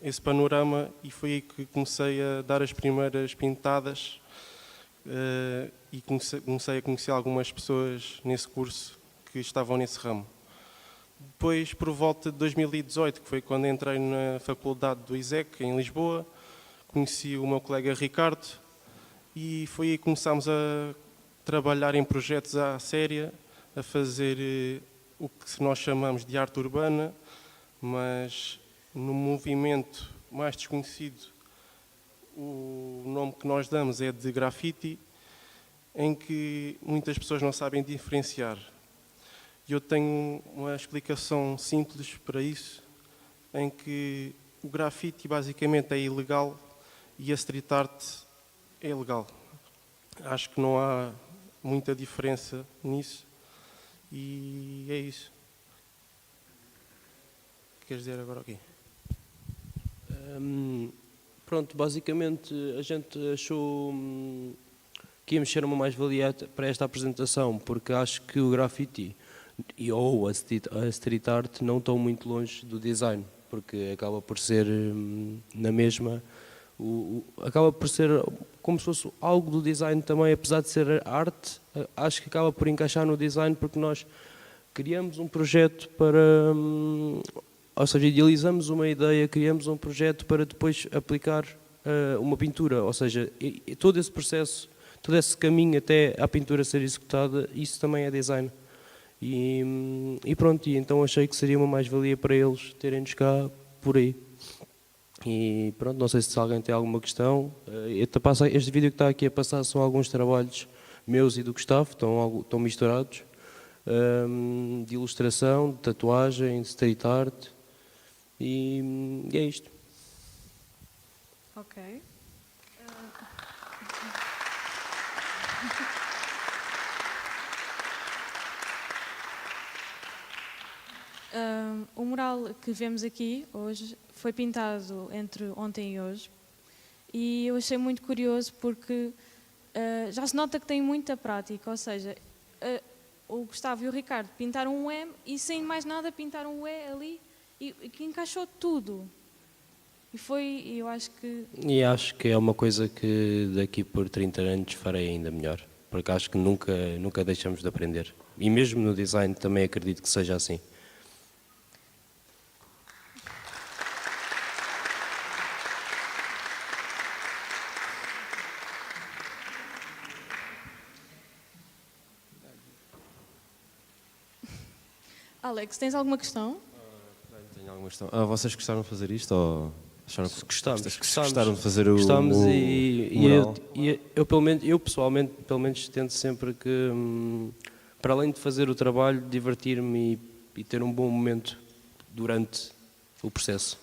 esse panorama e foi aí que comecei a dar as primeiras pintadas e comecei a conhecer algumas pessoas nesse curso que estavam nesse ramo. Depois, por volta de 2018, que foi quando entrei na faculdade do ISEC, em Lisboa, conheci o meu colega Ricardo e foi aí que começámos a trabalhar em projetos à séria, a fazer o que nós chamamos de arte urbana, mas no movimento mais desconhecido, o nome que nós damos é de grafite, em que muitas pessoas não sabem diferenciar. E eu tenho uma explicação simples para isso, em que o grafite basicamente é ilegal e a street art é legal. Acho que não há muita diferença nisso e é isso. Queres dizer agora o quê? Pronto, basicamente a gente achou que íamos ser uma mais-valia para esta apresentação, porque acho que o grafite ou a street art não estão muito longe do design, porque acaba por ser na mesma, acaba por ser como se fosse algo do design também, apesar de ser arte, acho que acaba por encaixar no design, porque nós criamos um projeto para, ou seja, idealizamos uma ideia, criamos um projeto para depois aplicar uma pintura, ou seja, todo esse processo, todo esse caminho até a pintura ser executada, isso também é design. E pronto, e então achei que seria uma mais-valia para eles terem-nos cá por aí. E pronto, não sei se alguém tem alguma questão. Este vídeo que está aqui a passar são alguns trabalhos meus e do Gustavo, estão misturados, de ilustração, de tatuagem, de street art, e é isto. Ok. O mural que vemos aqui hoje foi pintado entre ontem e hoje e eu achei muito curioso porque já se nota que tem muita prática, ou seja, o Gustavo e o Ricardo pintaram um M e sem mais nada pintaram um E ali e que encaixou tudo. E eu acho que... E acho que é uma coisa que daqui por 30 anos farei ainda melhor, porque acho que nunca deixamos de aprender. E mesmo no design também acredito que seja assim. Alex, tens alguma questão? Tenho alguma questão. Vocês gostaram de fazer isto ou acharam que Gostaram de fazer o mural? Eu pessoalmente, pelo menos tento sempre que, para além de fazer o trabalho, divertir-me e ter um bom momento durante o processo.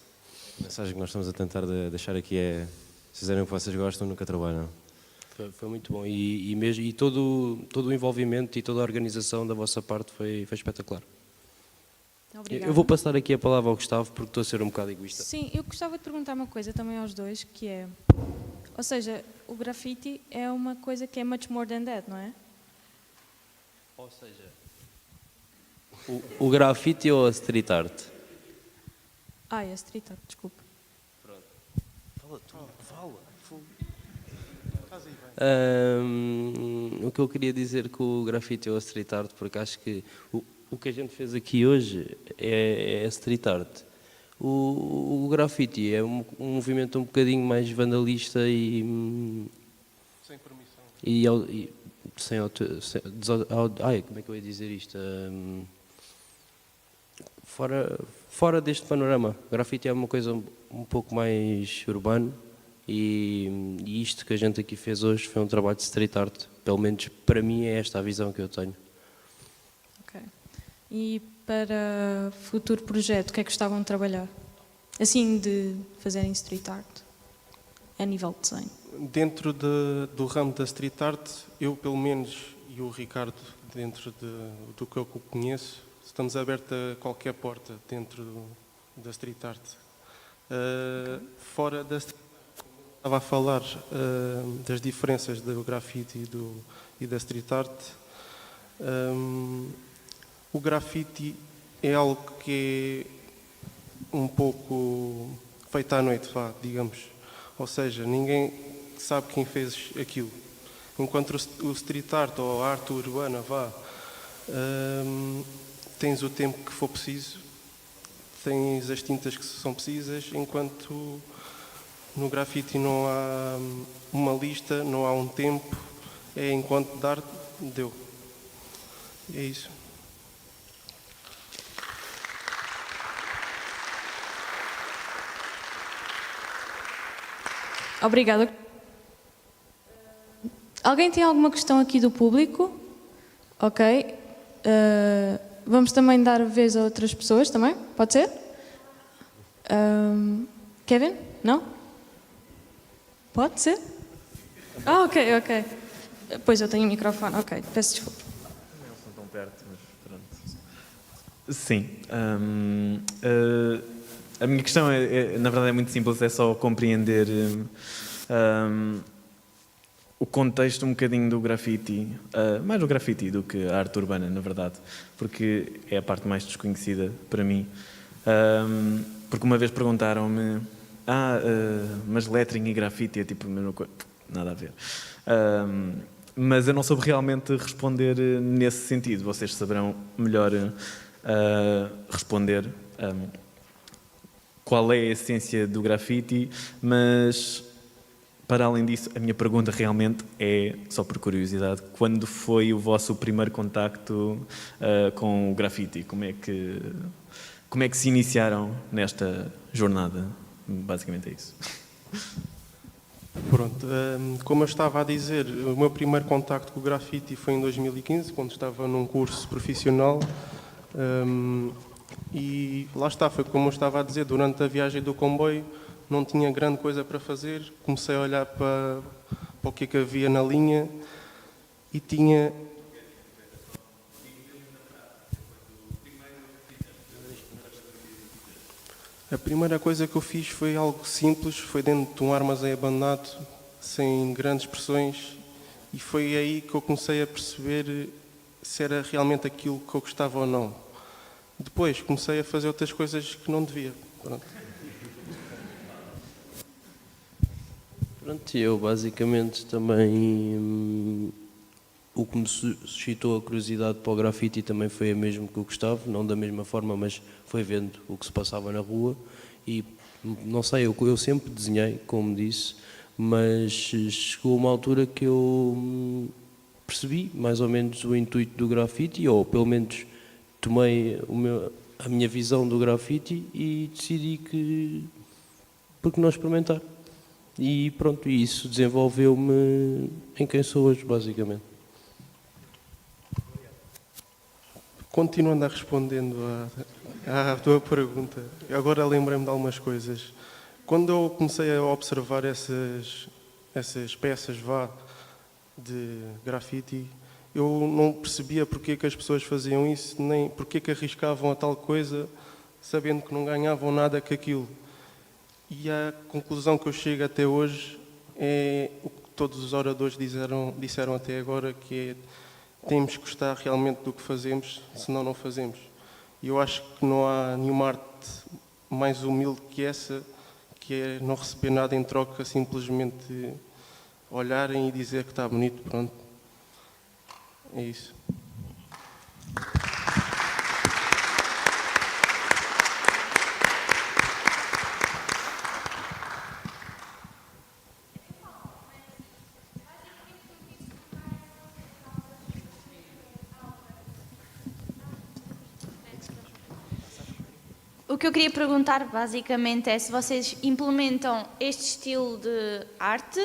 A mensagem que nós estamos a tentar deixar aqui é: se fizerem o que vocês gostam, nunca trabalham. Foi muito bom e todo o envolvimento e toda a organização da vossa parte foi espetacular. Obrigada. Eu vou passar aqui a palavra ao Gustavo porque estou a ser um bocado egoísta. Sim, eu gostava de perguntar uma coisa também aos dois, que é... Ou seja, o grafite é uma coisa que é much more than that, não é? Ou seja, o grafite ou a street art? É street art, desculpa. O que eu queria dizer com o grafite ou a street art, porque acho que o que a gente fez aqui hoje é street art. O grafite é um movimento um bocadinho mais vandalista e Sem permissão. e sem como é que eu ia dizer isto? Fora deste panorama. O grafite é uma coisa um pouco mais urbano e isto que a gente aqui fez hoje foi um trabalho de street art. Pelo menos para mim é esta a visão que eu tenho. Ok. E para futuro projeto, o que é que gostavam de trabalhar? Assim, de fazerem street art, a nível de desenho. Dentro do ramo da street art, eu pelo menos e o Ricardo, dentro do que eu conheço, estamos abertos a qualquer porta dentro da street art. Fora da street art, estava a falar das diferenças do grafite e da street art. O grafite é algo que é um pouco feito à noite, digamos. Ou seja, ninguém sabe quem fez aquilo. Enquanto o street art ou a arte urbana, tens o tempo que for preciso, tens as tintas que são precisas, enquanto no grafite não há uma lista, não há um tempo, é enquanto dar, deu. É isso. Obrigada. Alguém tem alguma questão aqui do público? Ok. Vamos também dar vez a outras pessoas também? Pode ser? Kevin? Não? Pode ser? Ok. Pois eu tenho o microfone. Ok, peço desculpa. Não são tão perto, mas pronto. Sim. A minha questão, na verdade, é muito simples, é só compreender o contexto um bocadinho do grafite, mais o grafite do que a arte urbana, na verdade, porque é a parte mais desconhecida para mim. Porque uma vez perguntaram-me, mas lettering e grafite é tipo a mesma coisa, nada a ver. Mas eu não soube realmente responder nesse sentido, vocês saberão melhor responder qual é a essência do grafite, mas para além disso, a minha pergunta realmente é, só por curiosidade, quando foi o vosso primeiro contacto com o grafite? Como é que se iniciaram nesta jornada? Basicamente é isso. Pronto, como eu estava a dizer, o meu primeiro contacto com o grafite foi em 2015, quando estava num curso profissional. E lá está, foi como eu estava a dizer, durante a viagem do comboio não tinha grande coisa para fazer, comecei a olhar para o que é que havia na linha e tinha... A primeira coisa que eu fiz foi algo simples, foi dentro de um armazém abandonado, sem grandes pressões, e foi aí que eu comecei a perceber se era realmente aquilo que eu gostava ou não. Depois comecei a fazer outras coisas que não devia. Pronto, eu basicamente também o que me suscitou a curiosidade para o grafite também foi a mesmo que o Gustavo, não da mesma forma, mas foi vendo o que se passava na rua e não sei, eu sempre desenhei, como disse, mas chegou uma altura que eu percebi mais ou menos o intuito do grafite, ou pelo menos tomei a minha visão do grafite e decidi que por que não experimentar. E pronto, isso desenvolveu-me em quem sou hoje, basicamente. Continuando a respondendo à tua pergunta, agora lembrei-me de algumas coisas. Quando eu comecei a observar essas peças de grafite, eu não percebia porque que as pessoas faziam isso, nem porque que arriscavam a tal coisa, sabendo que não ganhavam nada com aquilo. E a conclusão que eu chego até hoje é o que todos os oradores disseram até agora, que é: temos que gostar realmente do que fazemos, senão não fazemos. E eu acho que não há nenhuma arte mais humilde que essa, que é não receber nada em troca, simplesmente olharem e dizer que está bonito, pronto. É isso. O que eu queria perguntar, basicamente, é se vocês implementam este estilo de arte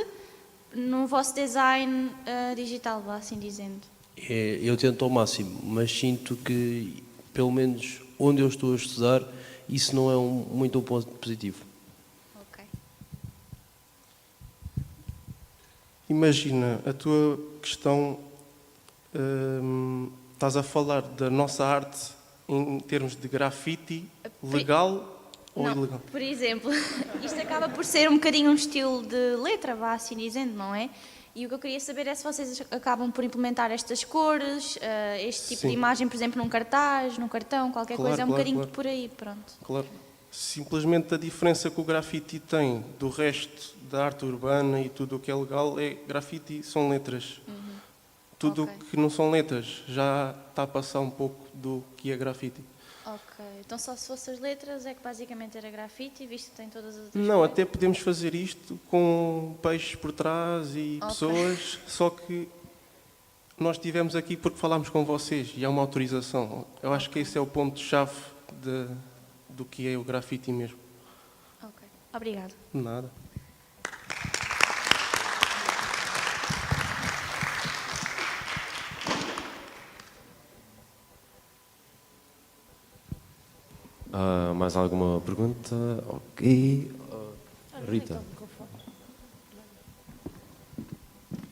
no vosso design digital, vá assim dizendo. Eu tento ao máximo, mas sinto que, pelo menos onde eu estou a estudar, isso não é muito um ponto positivo. Ok. Imagina, a tua questão, estás a falar da nossa arte em termos de grafite legal ou ilegal? Por exemplo, isto acaba por ser um bocadinho um estilo de letra, vá assim dizendo, não é? E o que eu queria saber é se vocês acabam por implementar estas cores, este tipo Sim. de imagem, por exemplo, num cartaz, num cartão, qualquer coisa, é um bocadinho claro. por aí, pronto. Claro. Simplesmente a diferença que o grafite tem do resto da arte urbana e tudo o que é legal é grafite são letras. Tudo o que não são letras já está a passar um pouco do que é grafite. Ok, então só se fossem as letras é que basicamente era grafite, visto que tem todas as outras Não, cores? até podemos fazer isto com peixes por trás e pessoas, só que nós estivemos aqui porque falámos com vocês e há uma autorização. Eu acho que esse é o ponto-chave do que é o grafite mesmo. Ok, obrigado. Nada. Mais alguma pergunta? Ok. Rita.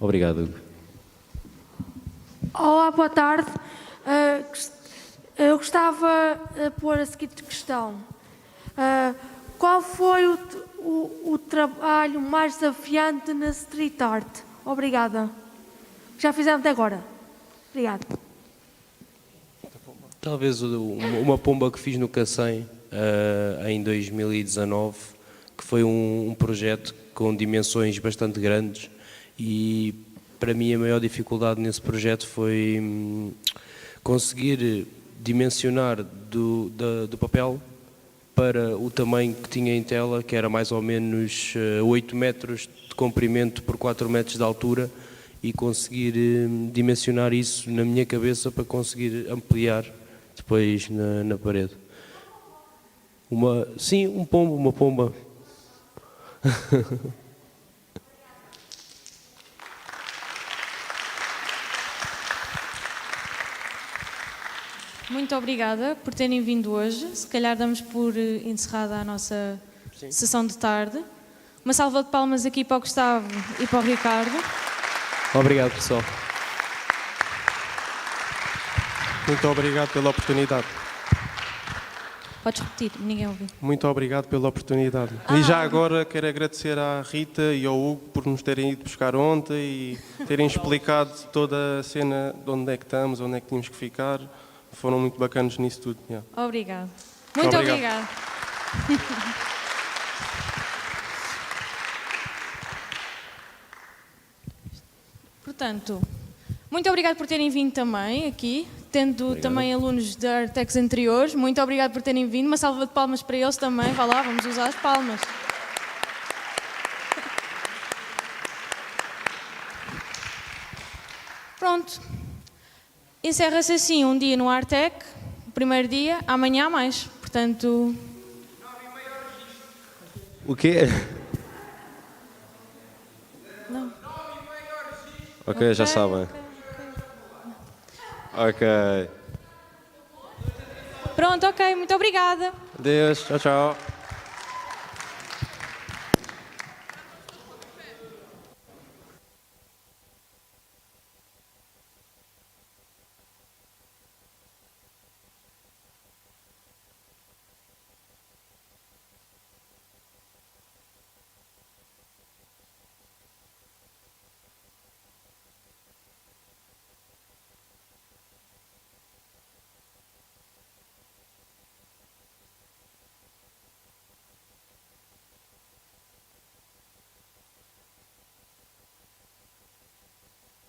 Obrigado, Hugo. Olá, boa tarde. Eu gostava de pôr a seguinte questão. Qual foi o trabalho mais desafiante na street art? Obrigada. Já fizemos até agora. Obrigada. Talvez uma pomba que fiz no Cacém em 2019, que foi um projeto com dimensões bastante grandes, e para mim a maior dificuldade nesse projeto foi conseguir dimensionar do papel para o tamanho que tinha em tela, que era mais ou menos 8 metros de comprimento por 4 metros de altura, e conseguir dimensionar isso na minha cabeça para conseguir ampliar depois na parede. Sim, uma pomba. Muito obrigada por terem vindo hoje. Se calhar damos por encerrada a nossa sessão de tarde. Uma salva de palmas aqui para o Gustavo e para o Ricardo. Obrigado, pessoal. Muito obrigado pela oportunidade. Podes repetir, ninguém ouviu. Muito obrigado pela oportunidade. E já agora quero agradecer à Rita e ao Hugo por nos terem ido buscar ontem e terem explicado toda a cena de onde é que estamos, onde é que tínhamos que ficar. Foram muito bacanas nisso tudo. Yeah. Obrigado. Muito obrigado. Portanto, muito obrigado por terem vindo também aqui, tendo também alunos de Artex anteriores. Muito obrigado por terem vindo. Uma salva de palmas para eles também. Vá lá, vamos usar as palmas. Pronto. Encerra-se assim um dia no Artec, o primeiro dia, amanhã há mais. Portanto... O quê? Não. Ok, já sabem. Ok. Pronto, ok. Muito obrigada. Adeus, tchau, tchau.